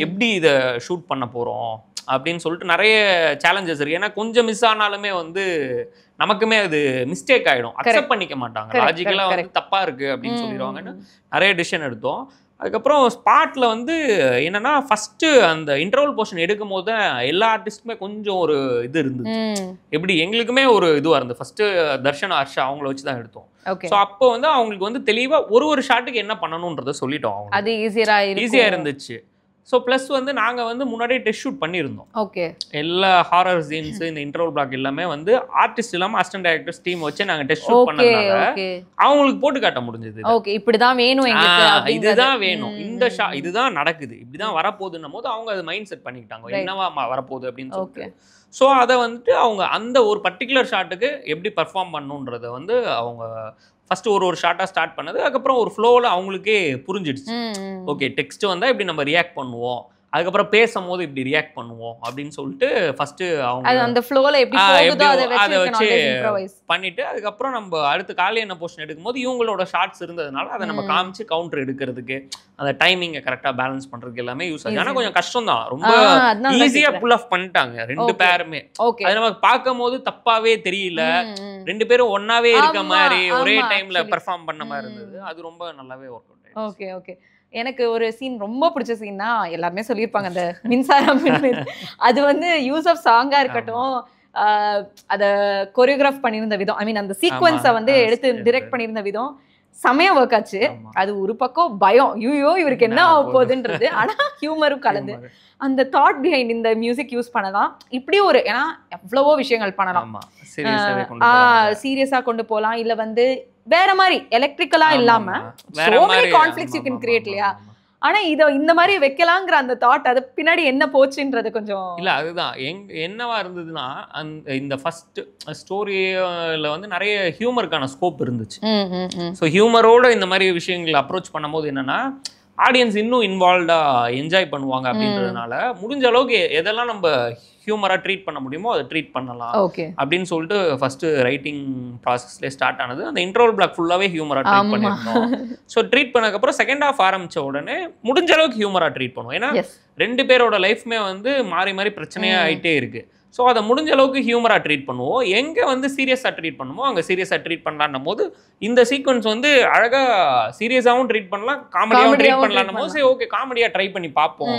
எப்படி இதை ஷூட் பண்ண போறோம் அப்படின்னு சொல்லிட்டு நிறைய சேலஞ்சஸ் இருக்கு. ஏன்னா கொஞ்சம் மிஸ் ஆனாலுமே வந்து நமக்குமே அது மிஸ்டேக் ஆயிடும். அக்செப்ட் பண்ணிக்க மாட்டாங்க. லாஜிக்கலா வந்து தப்பா இருக்கு அப்படின்னு சொல்லிடுவாங்கன்னு நிறைய டிசிஷன் எடுத்தோம். அதுக்கப்புறம் ஸ்பாட்ல வந்து என்னன்னா ஃபர்ஸ்ட் அந்த இன்டர்வல் போர்ஷன் எடுக்கும் போது எல்லா ஆர்டிஸ்டுமே கொஞ்சம் ஒரு இது இருந்தது. எப்படி எங்களுக்குமே ஒரு இதுவா இருந்தது. ஃபர்ஸ்ட் தர்ஷன் ஹர்ஷா அவங்கள வச்சு தான் எடுத்தோம். ஸோ அப்போ வந்து அவங்களுக்கு வந்து தெளிவா ஒரு ஷாட்டுக்கு என்ன பண்ணணும்ன்றத சொல்லிட்டோம். அது ஈஸியா இருந்துச்சு. ஸோ ப்ளஸ் வந்து நாங்கள் வந்து முன்னாடியே டெஸ்ட் ஷூட் பண்ணியிருந்தோம். எல்லா ஹாரர் சீன்ஸ் இந்த இன்டர்வல் பிளாக் எல்லாமே வந்து ஆர்டிஸ்ட் இல்லாமல் அசிஸ்டன்ட் டைரக்டர்ஸ் டீம் வச்சு நாங்கள் டெஸ்ட் ஷூட் பண்ணதுனால அவங்களுக்கு போட்டு காட்ட முடிஞ்சது. இப்படிதான் வேணும், இதுதான் வேணும், இந்த இதுதான் நடக்குது, இப்படிதான் வரப்போகுதுன்னும் போது அவங்க அதை மைண்ட் செட் பண்ணிக்கிட்டாங்க என்னவா வரப்போகுது அப்படின்னு சொல்லிட்டு. ஸோ அதை வந்துட்டு அவங்க அந்த ஒரு பர்டிகுலர் ஷாட்டுக்கு எப்படி பர்ஃபார்ம் பண்ணணுன்றத வந்து அவங்க ஃபர்ஸ்ட் ஒரு ஷார்ட்டாக ஸ்டார்ட் பண்ணது. அதுக்கப்புறம் ஒரு ஃப்ளோவில் அவங்களுக்கே புரிஞ்சிடுச்சு. ஓகே டெக்ஸ்ட் வந்தால் இப்படி நம்ம ரியாக்ட் பண்ணுவோம், அதுக்கப்புறம் பேசும்போது இப்படி ரியாக்ட் பண்ணுவோம் அப்படின்னு சொல்லிட்டு ஃபர்ஸ்ட் அவங்க அந்த ஃப்ளோல எப்படி போகுதோ அதை வச்சு பண்ணிட்டு அதுக்கப்புறம் நம்ம அடுத்து காலியான போர்ஷன் எடுக்கும்போது இவங்களோட ஷார்ட்ஸ் இருந்ததுனால அதை நம்ம காமிச்சு கவுண்டர் எடுக்கிறதுக்கு அந்த டைமிங்கை கரெக்டாக பேலன்ஸ் பண்றதுக்கு எல்லாமே யூஸ் ஆகுது. ஆனால் கொஞ்சம் கஷ்டம் தான். ரொம்ப ஈஸியா புல் ஆஃப் பண்ணிட்டாங்க ரெண்டு பேருமே. அது நமக்கு பார்க்கும் போது தப்பாவே தெரியல. ரெண்டு பேரும் ஒன்னாவே இருக்க மாதிரி ஒரே டைம்ல பெர்ஃபார்ம் பண்ண மாதிரி இருந்தது. அது ரொம்ப நல்லாவே ஒர்க் அவுட் ஆயிடுச்சு. ஓகே. எனக்கு ஒரு சீன் ரொம்ப பிடிச்ச சீன்னா எல்லாருமே சொல்லியிருப்பாங்க, அந்த மின்சாரம். அது வந்து யூஸ் ஆஃப் சாங்கா இருக்கட்டும், அதை கொரியோகிராஃப் பண்ணியிருந்த விதம், ஐ மீன் அந்த சீக்வன்ஸை வந்து எடுத்து டிரெக்ட் பண்ணியிருந்த விதம் செமையா ஒர்க் ஆச்சு. அது ஒரு பக்கம் பயம், ஐயோ இவருக்கு என்ன ஆக போகுதுன்றது, ஆனா ஹியூமரும் கலந்து அந்த தாட் பிஹைண்ட் இந்த மியூசிக் யூஸ் பண்ணலாம். இப்படி ஒரு ஏன்னா எவ்வளவோ விஷயங்கள் பண்ணலாம், சீரியஸா கொண்டு போகலாம், இல்ல வந்து வேற மாதிரி எலக்ட்ரிக்கலா இல்லாம so many conflicts you can create இல்லையா. ஆனா இத இந்த மாதிரி வைக்கலாங்கிற அந்த தாட் அது பின்னாடி என்ன போச்சுன்றது கொஞ்சம் இல்ல. அதுதான் என்னவா இருந்ததுன்னா இந்த ஃபர்ஸ்ட் ஸ்டோரியில வந்து நிறைய ஹியூமருக்கான ஸ்கோப் இருந்துச்சு. ஸோ ஹியூமரோட இந்த மாதிரி விஷயங்களை அப்ரோச் பண்ணும்போது என்னன்னா ஆடியன்ஸ் இன்னும் இன்வால்வ்டா என்ஜாய் பண்ணுவாங்க அப்படின்றதுனால முடிஞ்ச அளவுக்கு எதெல்லாம் நம்ம ஹியூமரா ட்ரீட் பண்ண முடியுமோ அதை ட்ரீட் பண்ணலாம் அப்படின்னு சொல்லிட்டு ஃபர்ஸ்ட் ரைட்டிங் ப்ராசஸ்லேயே ஸ்டார்ட் ஆனது. அந்த இன்டர்வல் பிளாக் ஃபுல்லாவே ஹியூமரா ட்ரீட் பண்ணிருந்தோம். ஸோ ட்ரீட் பண்ணதுக்கப்புறம் செகண்ட் ஹாஃப் ஆரம்பிச்ச உடனே முடிஞ்ச அளவுக்கு ஹியூமரா ட்ரீட் பண்ணுவோம். ஏன்னா ரெண்டு பேரோட லைஃப்மே வந்து மாறி மாறி பிரச்சனையா ஆயிட்டே இருக்கு. ஸோ அதை முடிஞ்ச அளவுக்கு ஹியூமராக ட்ரீட் பண்ணுவோம். எங்கே வந்து சீரியஸாக ட்ரீட் பண்ணுமோ அங்கே சீரியஸாக ட்ரீட் பண்ணலான்னும் போது இந்த சீக்வன்ஸ் வந்து அழகாக சீரியஸாகவும் ட்ரீட் பண்ணலாம், காமெடியாகவும் ட்ரீட் பண்ணலான்னும் போது சரி ஓகே காமெடியாக ட்ரை பண்ணி பார்ப்போம்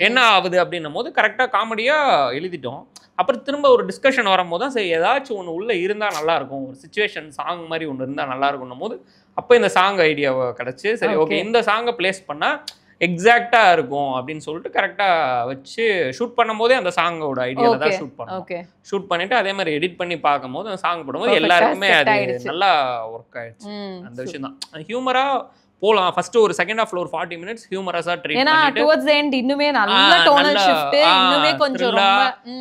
என்ன ஆகுது அப்படின்னும் போது கரெக்டாக காமெடியாக எழுதிட்டோம். அப்புறம் திரும்ப ஒரு டிஸ்கஷன் வரும்போது தான் சரி ஏதாச்சும் ஒன்று உள்ளே இருந்தால் நல்லாயிருக்கும், ஒரு சுச்சுவேஷன் சாங் மாதிரி ஒன்று இருந்தால் நல்லா இருக்கும்னும் போது அப்போ இந்த சாங் ஐடியாவை கிடச்சி சரி ஓகே இந்த சாங்கை பிளேஸ் பண்ணால் எக்ஸாக்டாக இருக்கும் அப்படின்னு சொல்லிட்டு கரெக்டாக வச்சு ஷூட் பண்ணும்போதே அந்த சாங்கோட ஐடியாவில் தான் ஷூட் பண்ணோம். ஷூட் பண்ணிட்டு அதே மாதிரி எடிட் பண்ணி பார்க்கும்போது அந்த சாங் போடும்போது எல்லாருக்குமே அது நல்லா ஒர்க் ஆயிடுச்சு. அந்த விஷயம் தான் ஹியூமராக போலாம். ஃபர்ஸ்ட் ஒரு செகண்ட் ஹாஃப்ல ஒரு 40 மினிட்ஸ் ஹியூமரஸா ட்ரீட் பண்ணிட்டு ஏனா டுவர்ட்ஸ் தி எண்ட் இன்னுமே நல்ல டோனல் ஷிஃப்ட் இன்னுமே கொஞ்சம் ரொம்ப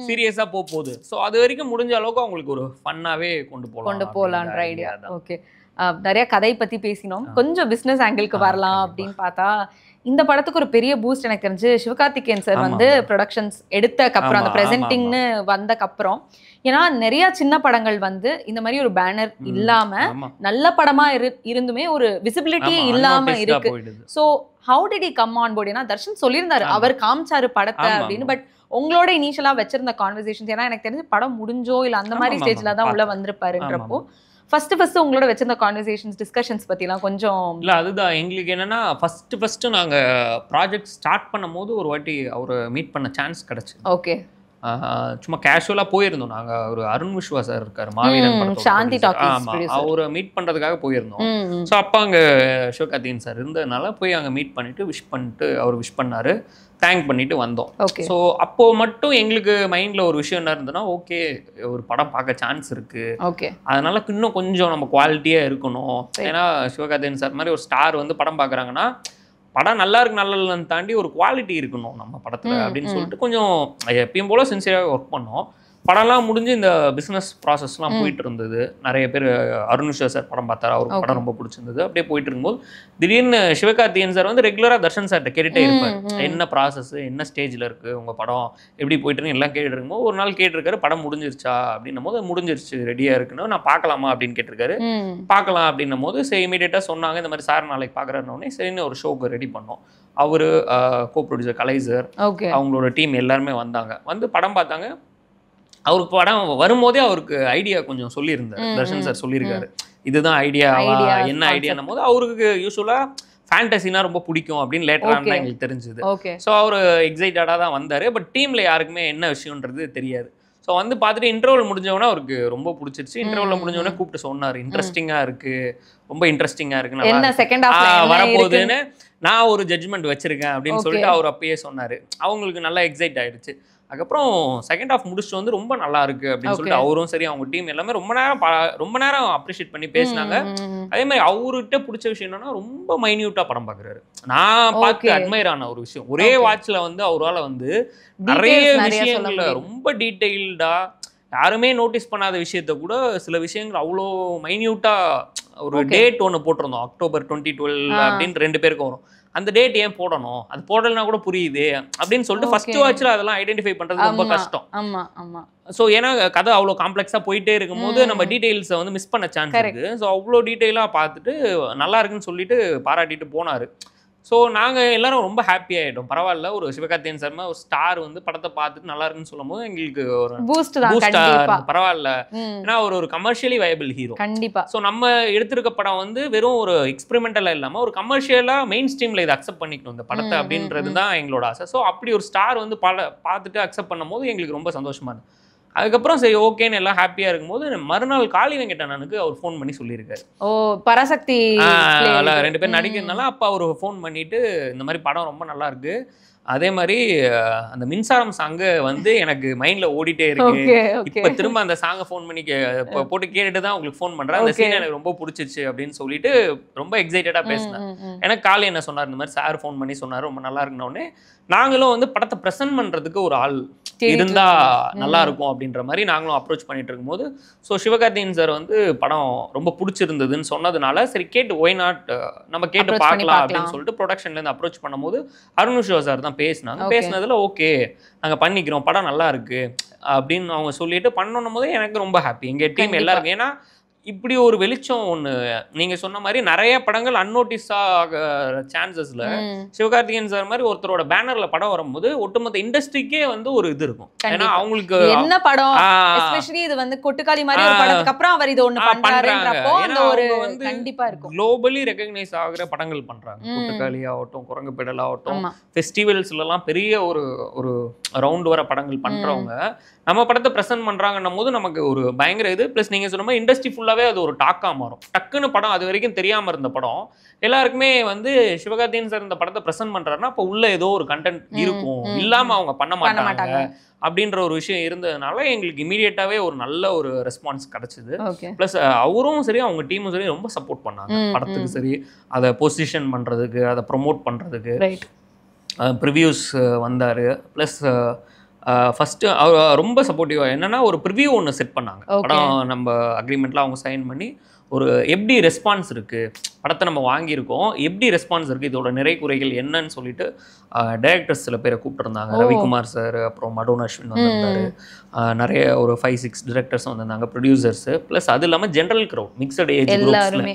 சீரியஸா போகுது. சோ அது வரைக்கும் முடிஞ்ச அளவுக்கு உங்களுக்கு ஒரு ஃபன்னாவே கொண்டு போலாம்ன்ற ஐடியா. ஓகே, நிறைய கதை பத்தி பேசினோம், கொஞ்சம் பிசினஸ் ஆங்கிளுக்கு வரலாம் அப்படின்னு பார்த்தா இந்த படத்துக்கு ஒரு பெரிய பூஸ்ட் எனக்கு தெரிஞ்சு சிவகார்த்திகேயன் சார் வந்து ப்ரொடக்ஷன்ஸ் எடுத்தக்கப்புறம் அந்த ப்ரெசென்டிங்னு வந்தக்கப்புறம். ஏன்னா நிறைய சின்ன படங்கள் வந்து இந்த மாதிரி ஒரு பேனர் இல்லாம நல்ல படமா இருந்துமே ஒரு விசிபிலிட்டி இல்லாம இருக்கு. So how did he come on board? ஏன்னா தர்ஷன் சொல்லியிருந்தாரு அவர் காமிச்சாரு படத்தை அப்படின்னு, பட் உங்களோட இனிஷியலா வச்சிருந்த கான்வர்சேஷன்ஸ், ஏன்னா எனக்கு தெரிஞ்சு படம் முடிஞ்சோ இல்ல அந்த மாதிரி ஸ்டேஜ்ல தான் உள்ள வந்திருப்பாருன்றப்போ ஃபர்ஸ்ட் உங்களோட வச்சிருந்த கான்வர்சேஷன்ஸ் டிஸ்கஷன்ஸ் பத்திலாம் கொஞ்சம் இல்லை அதுதான் எங்களுக்கு என்னன்னா ஃபர்ஸ்ட் நாங்கள் ப்ராஜெக்ட் ஸ்டார்ட் பண்ணும் போது ஒரு வாட்டி அவரை மீட் பண்ண சான்ஸ் கிடச்சி. ஓகே, சும்மா கேஷுவலாக போயிருந்தோம் நாங்கள். ஒரு அருண் விஸ்வா சார் இருக்காரு மாவீரன் சாந்தி டாக்கீஸ், அவரை மீட் பண்ணுறதுக்காக போயிருந்தோம். ஸோ அப்போ அங்கே சிவகார்த்திகேயன் சார் இருந்ததுனால போய் அங்கே மீட் பண்ணிட்டு விஷ் பண்ணிட்டு அவர் விஷ் பண்ணாரு, தேங்க் பண்ணிட்டு வந்தோம். ஸோ அப்போ மட்டும் எங்களுக்கு மைண்ட்ல ஒரு விஷயம் என்ன இருந்ததுன்னா ஓகே ஒரு படம் பார்க்க சான்ஸ் இருக்கு, அதனால இன்னும் கொஞ்சம் நம்ம குவாலிட்டியா இருக்கணும். ஏன்னா சிவகார்த்திகேயன் சார் மாதிரி ஒரு ஸ்டார் வந்து படம் பார்க்குறாங்கன்னா படம் நல்லா இருக்கு நல்லா இல்லைன்னு தாண்டி ஒரு குவாலிட்டி இருக்கணும் நம்ம படத்துல அப்படின்னு சொல்லிட்டு கொஞ்சம் எப்பயும் போல சின்சியராக ஒர்க் பண்ணோம். படம்லாம் முடிஞ்சு இந்த பிஸ்னஸ் ப்ராசஸ்லாம் போயிட்டு இருந்தது. நிறைய பேர் அருணுஷா சார் படம் பார்த்தாரு, அவருக்கு படம் ரொம்ப பிடிச்சிருந்தது. அப்படியே போயிட்டு இருக்கும்போது திடீர்னு சிவகார்த்திகேயன் சார் வந்து ரெகுலராக தர்ஷன் சார்கிட்ட கேட்டுட்டே இருப்பார், என்ன ப்ராசஸ் என்ன ஸ்டேஜில் இருக்குது உங்கள் படம் எப்படி போயிட்டுன்னு எல்லாம் கேட்டு இருக்கும்போது ஒரு நாள் கேட்டிருக்காரு படம் முடிஞ்சிருச்சா அப்படின்னும் போது முடிஞ்சிருச்சு ரெடியாக இருக்குன்னு நான் பார்க்கலாமா அப்படின்னு கேட்டிருக்காரு. பார்க்கலாம் அப்படின்னும் போது சரி இமீடியட்டாக சொன்னாங்க இந்த மாதிரி சார் நாளைக்கு பார்க்குறேன்னொடனே சரின்னு ஒரு ஷோக்கு ரெடி பண்ணோம். அவரு கோ ப்ரொடியூசர் கலை சார் அவங்களோட டீம் எல்லாருமே வந்தாங்க, வந்து படம் பார்த்தாங்க. அவருக்கு படம் வரும்போதே அவருக்கு ஐடியா கொஞ்சம் சொல்லியிருந்தார், தர்ஷன் சார் சொல்லியிருக்காரு இதுதான் ஐடியாவா என்ன ஐடியான்னும் போது அவருக்கு யூஸ்வலாக ஃபேண்டசினா ரொம்ப பிடிக்கும் அப்படின்னு லேட்டராக தான் எங்களுக்கு தெரிஞ்சுது. ஸோ அவர் எக்ஸைட்டடாக தான் வந்தார். பட் டீமில் யாருக்குமே என்ன விஷயன்றது தெரியாது. ஸோ வந்து பார்த்துட்டு இன்டர்வல் முடிஞ்சவொடனே அவருக்கு ரொம்ப பிடிச்சிருச்சு. இன்டர்வல் முடிஞ்சவொடனே கூப்பிட்டு சொன்னார் இன்ட்ரெஸ்டிங்காக இருக்குது, ரொம்ப இன்ட்ரெஸ்டிங்காக இருக்குன்னு வரப்போகுதுன்னு நான் ஒரு ஜட்ஜ்மெண்ட் வச்சிருக்கேன் அப்படின்னு சொல்லிட்டு அவர் அப்பயே சொன்னார். அவங்களுக்கு நல்லா எக்ஸைட் ஆயிடுச்சு. அதுக்கப்புறம் செகண்ட் ஹாஃப் முடிச்சுட்டு வந்து ரொம்ப நல்லா இருக்கு அப்படின்னு சொல்லிட்டு அவரும் சரி அவங்க டீம் எல்லாமே ரொம்ப நேரம் அப்ரிஷியேட் பண்ணி பேசினாங்க. அதே மாதிரி அவர்கிட்ட பிடிச்ச விஷயம் என்னன்னா ரொம்ப மைன்யூட்டா படம் பார்க்குறாரு. நான் பார்த்து அட்மையர் ஆன ஒரு விஷயம் ஒரே வாட்ச்ல வந்து அவரால் வந்து நிறைய விஷயங்கள்ல ரொம்ப டீட்டெயில்டா யாருமே நோட்டீஸ் பண்ணாத விஷயத்த கூட சில விஷயங்கள் அவ்வளோ மைன்யூட்டா ஒரு டேட் ஒன்று போட்டிருந்தோம் அக்டோபர் 2012 அப்படின்னு 2 பேருக்கு வரும். அந்த டேட் ஏன் போடணும், அது போடலனா கூட புரியுது அப்படின்னு சொல்லிட்டு ஃபர்ஸ்ட் வாட்ச்ல அதெல்லாம் ஐடென்டிஃபை பண்றது ரொம்ப கஷ்டம். ஸோ ஏன்னா கதை அவ்வளோ காம்ப்ளெக்ஸாக போயிட்டே இருக்கும்போது நம்ம டீட்டெயில்ஸை வந்து மிஸ் பண்ண சான்ஸ் இருக்கு. ஸோ அவ்வளோ டீட்டெயிலாக பார்த்துட்டு நல்லா இருக்குன்னு சொல்லிட்டு பாராட்டிட்டு போனாரு. ஸோ நாங்கள் எல்லாரும் ரொம்ப ஹாப்பி ஆகிட்டோம். பரவாயில்ல ஒரு சிவகார்த்திகேயன் சார் ஒரு ஸ்டார் வந்து படத்தை பார்த்துட்டு நல்லா இருக்குன்னு சொல்லும் போது எங்களுக்கு ஒரு பூஸ்டா பரவாயில்ல. ஏன்னா ஒரு கமர்ஷியலி வயபிள் ஹீரோ கண்டிப்பா. ஸோ நம்ம எடுத்திருக்க படம் வந்து வெறும் ஒரு எக்ஸ்பெரிமெண்டலாக இல்லாமல் ஒரு கமர்ஷியலாக மெயின் ஸ்ட்ரீமில் இதை அக்செப்ட் பண்ணிக்கணும் இந்த படத்தை அப்படின்றது தான் எங்களோட ஆசை. ஸோ அப்படி ஒரு ஸ்டார் வந்து பார்த்துட்டு அக்செப்ட் பண்ணும் போது எங்களுக்கு ரொம்ப சந்தோஷமா இருந்தது. அதுக்கப்புறம் சரி ஓகேன்னு எல்லாம் ஹாப்பியா இருக்கும்போது மறுநாள் காளி வெங்கடண்ணனுக்கு அவர் ஃபோன் பண்ணி சொல்லியிருக்காரு. ஓ பராசக்தி 2 பேர் நடிக்கிறதுனால அப்போ அவர் ஃபோன் பண்ணிட்டு இந்த மாதிரி படம் ரொம்ப நல்லா இருக்கு, அதே மாதிரி அந்த மின்சாரம் சாங்கு வந்து எனக்கு மைண்ட்ல ஓடிட்டே இருக்கு, இப்ப திரும்ப அந்த சாங்கை ஃபோன் பண்ணி போட்டு கேட்டுட்டு தான் உங்களுக்கு ஃபோன் பண்றேன், அந்த சீன் எனக்கு ரொம்ப பிடிச்சிருச்சு அப்படின்னு சொல்லிட்டு ரொம்ப எக்ஸைட்டடா பேசினேன். எனக்கு காலை என்ன சொன்னார் இந்த மாதிரி சார் ஃபோன் பண்ணி சொன்னார் ரொம்ப நல்லா இருக்குன்னு. நாங்களும் வந்து படத்தை ப்ரெசென்ட் பண்றதுக்கு ஒரு ஆள் இருந்தா நல்லா இருக்கும் அப்படின்ற மாதிரி நாங்களும் அப்ரோச் பண்ணிட்டு இருக்கும்போது ஸோ சிவகார்த்திகேயன் சார் வந்து படம் ரொம்ப பிடிச்சிருந்ததுன்னு சொன்னதுனால சரி கேட்டு ஒய் நாட் நம்ம கேட்டு பார்க்கலாம் அப்படின்னு சொல்லிட்டு ப்ரொடக்ஷன்ல இருந்து அப்ரோச் பண்ணும்போது அருணுஷா சார் தான் பேசினாங்க. பேசினதுல ஓகே நாங்க பண்ணிக்கிறோம் படம் நல்லா இருக்கு அப்படின்னு அவங்க சொல்லிட்டு பண்ணணும் போது எனக்கு ரொம்ப ஹாப்பி. எங்க டீம் எல்லாருக்கும் ஏன்னா இப்படி ஒரு வெளிச்சம் ஒன்று நீங்க சொன்ன மாதிரி நிறைய படங்கள் அன்னோட்டிஸா ஆக சான்சஸ்ல சிவகார்த்திகேயன் சார் மாதிரி ஒருத்தரோட பேனர்ல படம் வரும்போது ஒட்டுமொத்த இண்டஸ்ட்ரிக்கே வந்து ஒரு இது இருக்கும். ஏன்னா அவங்களுக்கு என்ன படம் எஸ்பெஷலி இது வந்து கொட்டுக்காளி மாதிரி ஒரு படத்துக்கு அப்புறம் அவர் இது ஒண்ணு பண்றாருன்றப்போ அந்த ஒரு கண்டிப்பா இருக்கும். குளோபலி ரெகக்னைஸ் ஆகிற படங்கள் பண்றாங்க. கொட்டுக்காளி ஆகட்டும், குரங்கு பெடல் ஆகட்டும், ஃபெஸ்டிவல்ஸ்ல எல்லாம் பெரிய ஒரு ஒரு ரவுண்ட் வர படங்கள் பண்றவங்க நம்ம படத்தை ப்ரெசென்ட் பண்றாங்கன்னும் போது நமக்கு ஒரு பயங்கர இது. பிளஸ் நீங்க சொன்ன மாதிரி இண்டஸ்ட்ரி ஃபுல்லாவே அது ஒரு டாக்கா மாறும். டக்குன்னு படம் அது வரைக்கும் தெரியாம இருந்த படம் எல்லாருக்குமே வந்து சிவகார்த்திகேயன் சார் இந்த படத்தை ப்ரெசென்ட் பண்றாருன்னா அப்போ உள்ள ஏதோ ஒரு கண்டென்ட் இருக்கும், இல்லாம அவங்க பண்ண மாட்டாங்க அப்படின்ற ஒரு விஷயம் இருந்ததுனால எங்களுக்கு இமீடியட்டாவே ஒரு நல்ல ஒரு ரெஸ்பான்ஸ் கிடைச்சது. பிளஸ் அவரும் சரி அவங்க டீமும் சரி ரொம்ப சப்போர்ட் பண்ணாங்க படத்துக்கு. சரி அதை பொசிஷன் பண்றதுக்கு, அதை ப்ரொமோட் பண்றதுக்கு ப்ரிவியூஸ் வந்தாரு. பிளஸ் ஃபர்ஸ்ட் அவர் ரொம்ப சப்போர்ட்டிவாக என்னன்னா ஒரு ப்ரிவியூ ஒன்று செட் பண்ணாங்க. படம் நம்ம அக்ரிமெண்ட்ல அவங்க சைன் பண்ணி ஒரு எப்படி ரெஸ்பான்ஸ் இருக்குது, படத்தை நம்ம வாங்கியிருக்கோம், எப்படி ரெஸ்பான்ஸ் இருக்குது, இதோட நிறை குறைகள் என்னன்னு சொல்லிட்டு டைரக்டர்ஸ் சில பேரை கூப்பிட்டுருந்தாங்க. ரவிக்குமார் சார், அப்புறம் மடோன் அஸ்வின் வந்திருந்தாரு, நிறைய ஒரு 5-6 டிரெக்டர்ஸ் வந்திருந்தாங்க, ப்ரொடியூசர்ஸு. ப்ளஸ் அது இல்லாமல் ஜென்ரல் க்ரௌட், மிக்சட் ஏஜ் குரூப்ஸில்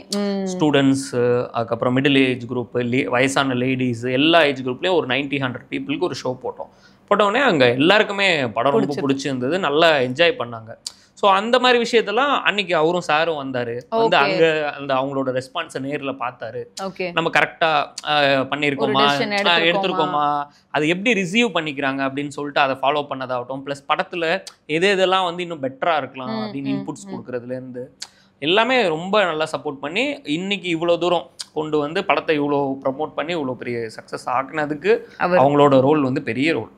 ஸ்டூடெண்ட்ஸு, அதுக்கப்புறம் மிடில் ஏஜ் குரூப், வயசான லேடிஸ், எல்லா ஏஜ் குரூப்லேயும் ஒரு 90-100 பீப்புளுக்கு ஒரு ஷோ போட்டோடனே அங்கே எல்லாருக்குமே படம் ரொம்ப பிடிச்சிருந்தது, நல்லா என்ஜாய் பண்ணாங்க. ஸோ அந்த மாதிரி விஷயத்தெல்லாம் அன்னைக்கு அவரும் சாரும் வந்தாரு, வந்து அங்கே அந்த அவங்களோட ரெஸ்பான்ஸை நேரில் பார்த்தாரு. நம்ம கரெக்டாக பண்ணியிருக்கோமா, எடுத்திருக்கோமா, அதை எப்படி ரிசீவ் பண்ணிக்கிறாங்க அப்படின்னு சொல்லிட்டு அதை ஃபாலோ பண்ணதாகட்டும். ப்ளஸ் படத்தில் எதெல்லாம் வந்து இன்னும் பெட்டராக இருக்கலாம் அப்படின்னு இன்புட்ஸ் கொடுக்குறதுலேருந்து எல்லாமே ரொம்ப நல்லா சப்போர்ட் பண்ணி இன்னைக்கு இவ்வளோ தூரம் கொண்டு வந்து படத்தை இவ்வளோ ப்ரமோட் பண்ணி இவ்வளோ பெரிய சக்ஸஸ் ஆக்குனதுக்கு அவங்களோட ரோல் வந்து பெரிய ரோல்.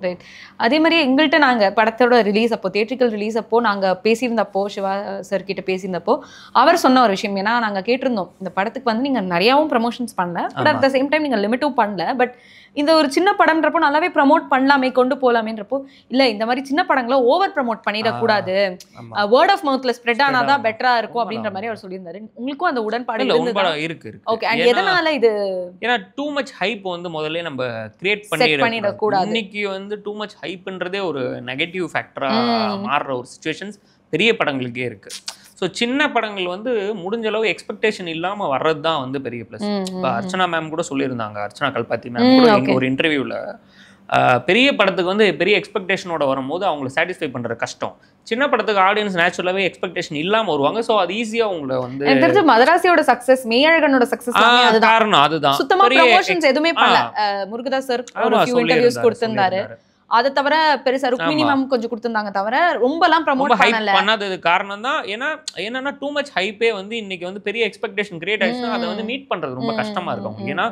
ரைட். அதே மாதிரி எங்கள்கிட்ட நாங்கள் படத்தோட ரிலீஸ் அப்போ, தியேட்ரிக்கல் ரிலீஸ் அப்போ நாங்கள் பேசியிருந்தப்போ, சிவா சார் கிட்ட பேசியிருந்தப்போ அவர் சொன்ன ஒரு விஷயம், ஏன்னா நாங்கள் கேட்டிருந்தோம் இந்த படத்துக்கு வந்து நீங்கள் நிறையாவும் ப்ரமோஷன்ஸ் பண்ணல, but at the same time நீங்கள் லிமிட்டும் பண்ணல, பட் இந்த ஒரு சின்ன படம்ன்றப்போ நல்லாவே ப்ரமோட் பண்ணலாமே, கொண்டு போகலாமேன்றப்போ இல்லை இந்த மாதிரி சின்ன படங்களை ஓவர் ப்ரமோட் பண்ணிடக்கூடாது, வேர்ட் ஆஃப் மவுத்ல ஸ்ப்ரெட் ஆனாதான் பெட்டரா இருக்கும் அப்படின்ற மாதிரி அவர் சொல்லியிருந்தாரு. உங்களுக்கும் அந்த உடன்பாடு இருக்கு? ஓகே. அண்ட் எதனால இது? ஏன்னா டூ மச் ஹைப் வந்து முதல்ல நம்ம கிரியேட் பண்ணிடக்கூடாது. இன்னைக்கு வந்து டூ மச் ஹைப்ன்றதே ஒரு நெகட்டிவ் ஃபேக்டரா மாறுற ஒரு சிச்சுவேஷன்ஸ் பெரிய படங்களுக்கே இருக்கு. ஸோ சின்ன படங்கள் வந்து முடிஞ்ச அளவு எக்ஸ்பெக்டேஷன் இல்லாமல் வர்றது தான் வந்து பெரிய ப்ளஸ். இப்போ அர்ச்சனா மேம் கூட சொல்லியிருந்தாங்க, அர்ச்சனா கல்பாத்தி மேம் கூட ஒரு இன்டர்வியூவில் பெரிய படத்துக்கு வந்து பெரிய எக்ஸ்பெக்டேஷனோட வரும்போது அவங்களை சாட்டிஸ்ஃபை பண்ணுறது கஷ்டம். சின்ன படத்துக்கு ஆடியன்ஸ் நேச்சுரலாகவே எக்ஸ்பெக்டேஷன் இல்லாமல் வருவாங்க. ஸோ அது ஈஸியாக உங்களை வந்து மதராசியோட சக்சஸ், மெய்யழகனோட சக்சஸ் காரணம் அதுதான். சுத்தமா ப்ரமோஷன்ஸ் எதுவுமே பண்ணல. முருகதாஸ் சார் ஒரு ஃபியூ இன்டர்வியூஸ் கொடுத்திருந்தாரு, அதை தவிர பெருசா ருக்மிணி மேம் கொஞ்சம் கொடுத்திருந்தாங்க, தவிர ரொம்பலாம் ப்ரமோட் பண்ணாதது காரணம் தான். ஏன்னா என்னன்னா டூ மச் ஹைப்பே வந்து இன்னைக்கு வந்து பெரிய எக்ஸ்பெக்டேஷன் கிரியேட் ஆயிடுச்சுன்னா அதை வந்து மீட் பண்றது ரொம்ப கஷ்டமா இருக்கும். ஏன்னா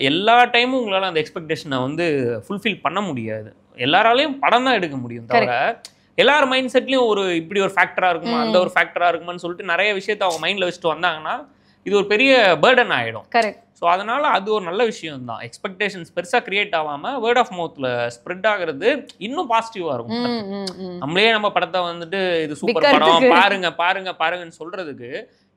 எல்லா டைமும் உங்களால் அந்த எக்ஸ்பெக்டேஷனை வந்து ஃபுல்ஃபில் பண்ண முடியாது. எல்லாராலையும் படம் தான் எடுக்க முடியும், தவிர எல்லார் மைண்ட் செட்லையும் ஒரு இப்படி ஒரு ஃபேக்டராக இருக்குமா, அந்த ஒரு ஃபேக்டராக இருக்குமான்னு சொல்லிட்டு நிறைய விஷயத்த அவங்க மைண்டில் வச்சுட்டு வந்தாங்கன்னா இது ஒரு பெரிய பேர்டன் ஆகிடும். கரெக்ட். ஸோ அதனால் அது ஒரு நல்ல விஷயம் தான். எக்ஸ்பெக்டேஷன்ஸ் பெருசாக கிரியேட் ஆகாமல் வேர்ட் ஆஃப் மவுத்தில் ஸ்ப்ரெட் ஆகுறது இன்னும் பாசிட்டிவாக இருக்கும். நம்மளே நம்ம படத்தை வந்துட்டு இது சூப்பர் படம், பாருங்கன்னு சொல்கிறதுக்கு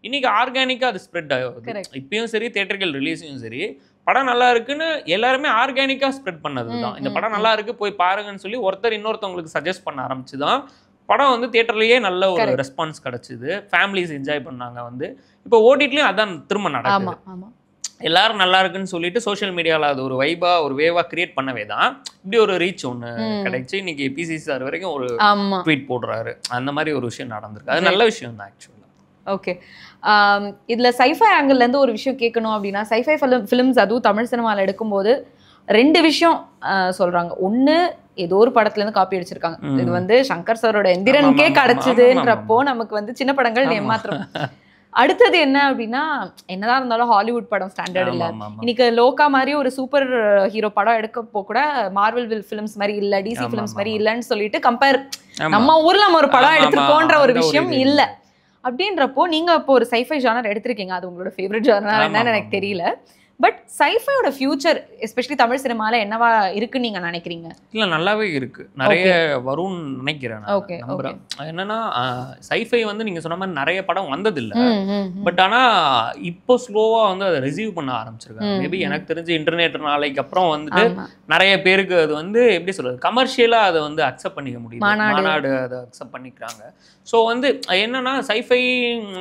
இன்னைக்கு ஆர்கானிக்காக அது ஸ்ப்ரெட் ஆகுது. இப்பயும் சரி, தியேட்டர்கள் ரிலீஸையும் சரி, படம் நல்லா இருக்குன்னு எல்லாருமே ஆர்கானிக்காக ஸ்ப்ரெட் பண்ணது தான். இந்த படம் நல்லா இருக்கு போய் பாருங்கன்னு சொல்லி ஒருத்தர் இன்னொருத்தவங்களுக்கு சஜஸ்ட் பண்ண ஆரம்பிச்சு தான் படம் வந்து தியேட்டர்லேயே நல்ல ஒரு ரெஸ்பான்ஸ் கிடச்சிது, ஃபேமிலிஸ் என்ஜாய் பண்ணாங்க. வந்து இப்போ ஓடிடிலையும் அதான் திரும்ப நடக்குது. எல்லாரும் நல்லா இருக்குன்னு சொல்லிட்டு சோஷியல் மீடியாவில் அது ஒரு வைபா ஒரு வேவா கிரியேட் பண்ணவே தான் இப்படி ஒரு ரீச் ஒன்று கிடைச்சி இன்னைக்கு பிசிசி சார் வரைக்கும் ஒரு ட்வீட் போடுறாரு. அந்த மாதிரி ஒரு விஷயம் நடந்திருக்கு. அது நல்ல விஷயம் தான் ஆக்சுவலாக. ஓகே. இதில் சைஃபை ஆங்கிள்லேருந்து ஒரு விஷயம் கேட்கணும் அப்படின்னா, சைஃபை ஃபிலிம்ஸ் அதுவும் தமிழ் சினிமாவில் எடுக்கும்போது 2 விஷயம் சொல்கிறாங்க. ஒன்று, ஏதோ ஒரு படத்துலேருந்து காப்பி அடிச்சிருக்காங்க. இது வந்து சங்கர் சாரோட எந்திரனுக்கே கிடைச்சதுன்றப்போ நமக்கு வந்து சின்ன படங்கள் ஏமாத்திரம். அடுத்தது என்ன அப்படின்னா, என்னதான் இருந்தாலும் ஹாலிவுட் படம் ஸ்டாண்டர்ட் இல்லை. இன்னைக்கு லோகா மாதிரி ஒரு சூப்பர் ஹீரோ படம் எடுக்கப்போ கூட மார்வல் ஃபிலிம்ஸ் மாதிரி இல்லை, டிசி ஃபிலிம்ஸ் மாதிரி இல்லைன்னு சொல்லிட்டு கம்பேர் நம்ம ஊரில் நம்ம ஒரு படம் எடுத்துருக்கோன்ற ஒரு விஷயம் இல்லை. அப்படின்றப்போ நீங்கள் இப்போ ஒரு சைஃபை ஜானர் எடுத்திருக்கீங்க, அது உங்களோட ஃபேவரட் ஜானர் என்னன்னு எனக்கு தெரியல. பட் சைஃபையோட ஃபியூச்சர் எஸ்பெஷலி தமிழ் சினிமால என்னவா இருக்குன்னு நீங்க நினைக்கிறீங்க? இல்ல நல்லாவே இருக்கு, நிறைய வரும்னு நினைக்கிறேன், நம்புறேன். என்னன்னா சைஃபை வந்து நீங்க சொன்ன மாதிரி நிறைய படம் வந்ததில்லை, பட் ஆனா இப்போ ஸ்லோவா வந்து அதை ரிசீவ் பண்ண ஆரம்பிச்சிருக்காங்க. மேபி எனக்கு தெரிஞ்சு இன்டர்நெட் நாளைக்கு அப்புறம் வந்துட்டு நிறைய பேருக்கு அது வந்து எப்படி சொல்றது, கமர்ஷியலா அதை வந்து அக்செப்ட் பண்ணிக்க முடியுது, மாநாடு அதை அக்செப்ட் பண்ணிக்கிறாங்க. ஸோ வந்து என்னன்னா சைஃபை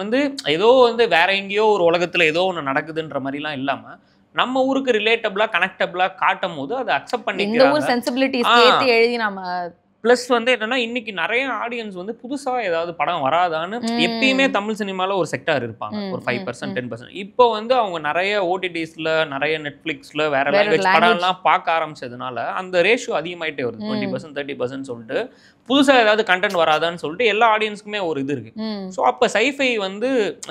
வந்து ஏதோ வந்து வேற எங்கேயோ ஒரு உலகத்துல ஏதோ ஒன்று நடக்குதுன்ற மாதிரிலாம் இல்லாம நம்ம ஊருக்கு ரிலேட்டபிளா கனெக்டபிளா காட்டும் போது அதை அக்செப்ட் பண்ணிக்கிறாங்க. பிளஸ் வந்து என்னன்னா இன்னைக்கு நிறைய ஆடியன்ஸ் வந்து புதுசா ஏதாவது படம் வராதான்னு எப்பயுமே தமிழ் சினிமால ஒரு செக்டார் இருப்பாங்க, ஒரு 5% 10%. இப்போ வந்து அவங்க நிறைய ஓடிடிஸ்ல நிறைய நெட்ஃபிளிக்ஸ்ல வேற லாங்குவேஜ் படம் எல்லாம் பார்க்க ஆரம்பிச்சதுனால அந்த ரேஷியோ அதிகமாயிட்டே வருது, 20% 30% சொல்லிட்டு புதுசா ஏதாவது கண்டென்ட் வராதான்னு சொல்லிட்டு எல்லா ஆடியன்ஸ்க்குமே ஒரு இது இருக்கு. ஸோ அப்போ சைஃபை வந்து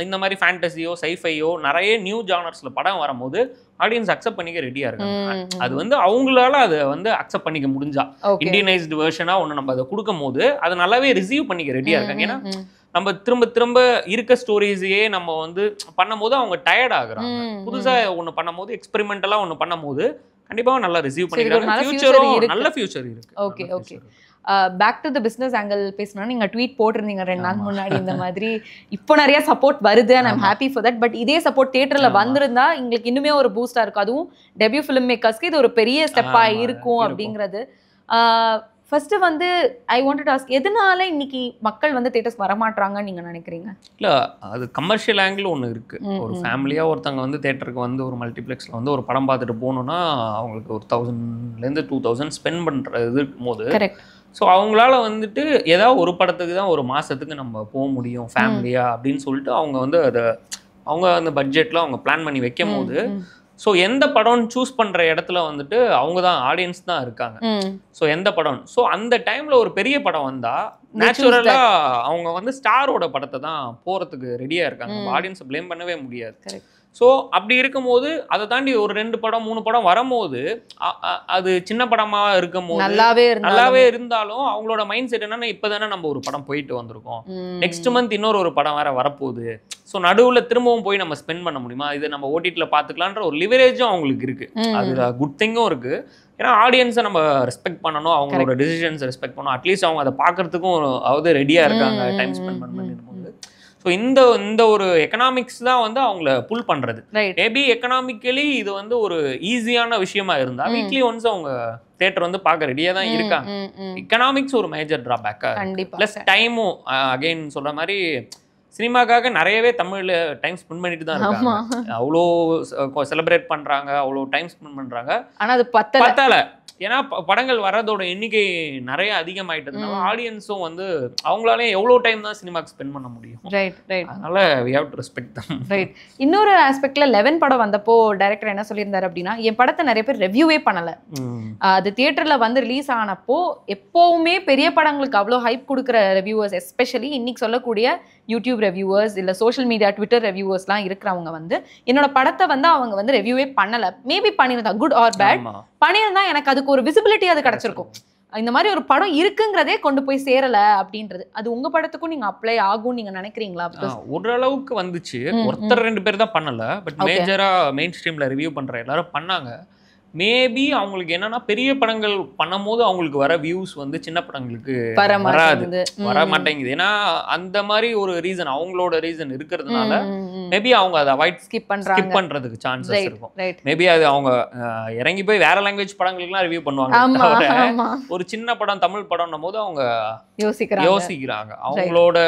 இந்த மாதிரி ஃபேண்டசியோ சைஃபையோ நிறைய நியூ ஜானர்ஸ்ல படம் வரும்போது ஆடியன்ஸ் அக்செப்ட் பண்ணிக்க ரெடியா இருக்காங்க. அது வந்து அவங்களால அதை வந்து அக்செப்ட் பண்ணிக்க முடிஞ்சா இண்டியனைஸ்டு வெர்ஷனா ஒன்று நம்ம அதை கொடுக்கும் போது அதை நல்லாவே ரிசீவ் பண்ணிக்க ரெடியா இருக்காங்க. ஏன்னா நம்ம திரும்ப திரும்ப இருக்க ஸ்டோரிஸையே நம்ம வந்து பண்ணும் போது அவங்க டயர்ட் ஆகுறாங்க. புதுசா ஒன்று பண்ணும் போது எக்ஸ்பெரிமெண்டலா ஒன்று பண்ணும் போது கண்டிப்பாக நல்லா ரிசீவ் பண்ணிக்கிறாங்க. ஃபியூச்சரும் நல்ல ஃபியூச்சர் இருக்கு. Okay okay. Back to the business angle பேசணும்னா நீங்கள் ட்வீட் போட்டிருந்தீங்க 2 நாள் முன்னாடி இந்த மாதிரி இப்போ நிறைய சப்போர்ட் வருது and I'm happy for that. But இதே சப்போர்ட் தியேட்டரில் வந்திருந்தா எங்களுக்கு இன்னுமே ஒரு பூஸ்டாக இருக்கும். அதுவும் டெபியூ ஃபிலிம் மேக்கர்ஸ்க்கு இது ஒரு பெரிய ஸ்டெப்பாக இருக்கும் அப்படிங்கிறது. ஃபர்ஸ்ட் வந்து ஐ வாண்ட் டு ஆஸ்க், எதனால இன்னைக்கு மக்கள் வந்து தியேட்டர்ஸ் வரமாட்டாங்கன்னு நீங்கள் நினைக்கிறீங்க? இல்லை, அது கமர்ஷியல் ஆங்கிள் ஒன்று இருக்குது. ஒரு ஃபேமிலியாக ஒருத்தவங்க வந்து தியேட்டருக்கு வந்து ஒரு மல்டிப்ளெக்ஸில் வந்து ஒரு படம் பார்த்துட்டு போகணுன்னா அவங்களுக்கு ஒரு 1000 to 2000 ஸ்பெண்ட் பண்ணுறது இருக்கும் போது, ஸோ அவங்களால வந்துட்டு ஏதாவது ஒரு படத்துக்கு தான் ஒரு மாதத்துக்கு நம்ம போக முடியும் ஃபேமிலியாக அப்படின்னு சொல்லிட்டு அவங்க வந்து அதை அவங்க அந்த பட்ஜெட்டில் அவங்க பிளான் பண்ணி வைக்கும் போது, ஸோ எந்த படம்னு சூஸ் பண்ணுற இடத்துல வந்துட்டு அவங்க தான் ஆடியன்ஸ் தான் இருக்காங்க. ஸோ எந்த படம், ஸோ அந்த டைமில் ஒரு பெரிய படம் வந்தால் நேச்சுரலாக அவங்க வந்து ஸ்டாரோட படத்தை தான் போகிறதுக்கு ரெடியாக இருக்காங்க. ஆடியன்ஸை ப்ளேம் பண்ணவே முடியாது. ஸோ அப்படி இருக்கும்போது அதை தாண்டி ஒரு 2 படம் 3 படம் வரும்போது அது சின்ன படமாக இருக்கும் போது நல்லாவே இருந்தாலும் அவங்களோட மைண்ட் செட் என்னன்னா இப்போ தானே நம்ம ஒரு படம் போயிட்டு வந்திருக்கோம், நெக்ஸ்ட் மந்த் இன்னொரு படம் வேற வரப்போகுது, ஸோ நடுவில் திரும்பவும் போய் நம்ம ஸ்பெண்ட் பண்ண முடியுமா, இது நம்ம ஓடிடியில் பார்த்துக்கலான்ற ஒரு லிவரேஜும் அவங்களுக்கு இருக்கு. அது குட் திங்கும் இருக்கு. ஏன்னா ஆடியன்ஸை நம்ம ரெஸ்பெக்ட் பண்ணணும், அவங்களோட டிசிஷன்ஸை ரெஸ்பெக்ட் பண்ணணும். அட்லீஸ்ட் அவங்க அதை பார்க்கறதுக்கும் அதாவது ரெடியாக இருக்காங்க டைம் ஸ்பெண்ட் பண்ணும்போது. ஸோ இந்த ஒரு எக்கனாமிக்ஸ் தான் வந்து அவங்கள புல் பண்ணுறது. மேபி எக்கனாமிக்கலி இது வந்து ஒரு ஈஸியான விஷயமா இருந்தா வீக்லி ஒன்ஸ் அவங்க தியேட்டர் வந்து பார்க்க ரெடியாக தான் இருக்காங்க. எக்கனாமிக்ஸ் ஒரு மேஜர் ட்ராபேக்காக, ப்ளஸ் டைமும் அகைன் சொல்கிற மாதிரி சினிமாக்காக நிறையவே தமிழில் டைம் ஸ்பெண்ட் பண்ணிட்டு தான் இருக்காங்க. அவ்வளோ செலிப்ரேட் பண்ணுறாங்க, அவ்வளோ டைம் ஸ்பெண்ட் பண்ணுறாங்க. ஆனால் அது பத்தலை. ஏன்னா படங்கள் வர்றதோட எண்ணிக்கை நிறைய அதிகமாயிட்டதுனால ஆடியன்ஸும் வந்து அவங்களாலே எவ்வளோ டைம் தான் சினிமாக்கு ஸ்பெண்ட் பண்ண முடியும். அதனால we have to respect them. இன்னொரு ஆஸ்பெக்ட்ல 11 படம் வந்தப்போ டைரக்டர் என்ன சொல்லியிருந்தாரு அப்படின்னா, என் படத்தை நிறைய பேர் ரிவ்யூவே பண்ணல. அது தியேட்டர்ல வந்து ரிலீஸ் ஆனப்போ எப்பவுமே பெரிய படங்களுக்கு அவ்வளோ ஹைப் கொடுக்குற ரிவ்யூவர்ஸ், எஸ்பெஷலி இன்னைக்கு சொல்லக்கூடிய யூடியூப் ரிவ்யூவர்ஸ் இல்ல சோஷியல் மீடியா ட்விட்டர் ரிவ்யூவர்ஸ்லாம் இருக்கிறவங்க வந்து என்னோட படத்தை வந்து அவங்க வந்து ரிவ்யூவே பண்ணல. மேபி பண்ணியிருந்தா குட் ஆர் பேட் பண்ணியிருந்தா எனக்கு அதுக்கு ஒரு விசிபிலிட்டி அது கிடைச்சிருக்கும். இந்த மாதிரி ஒரு படம் இருக்குங்கிறதே கொண்டு போய் சேரல அப்படின்றது, அது உங்க படத்துக்கும் நீங்க அப்ளை ஆகும் நீங்க நினைக்கிறீங்களா? ஓரளவுக்கு வந்துச்சு, ஒருத்தர் 2 பேர் தான் பண்ணல, பட் மேஜரா மெயின் ஸ்ட்ரீம்ல ரிவ்யூ பண்ற எல்லாரும் பண்ணாங்க. மேபி அவங்களுக்கு என்னன்னா பெரிய படங்கள் பண்ணும் போது அவங்களுக்கு வர வியூஸ் வந்து சின்ன படங்களுக்கு வர மாட்டேங்குது. ஏன்னா அந்த மாதிரி ஒரு ரீசன், அவங்களோட ரீசன் இருக்கிறதுனால மேபி அவங்க அதை அவாய்ட் ஸ்கிப் பண்றதுக்கு சான்சஸ் இருக்கும். மேபி அது அவங்க இறங்கி போய் வேற லாங்குவேஜ் படங்களுக்குலாம் ரிவ்யூ பண்ணுவாங்க. ஒரு சின்ன படம் தமிழ் படம்னும் போது அவங்க யோசிக்கிறாங்க அவங்களோட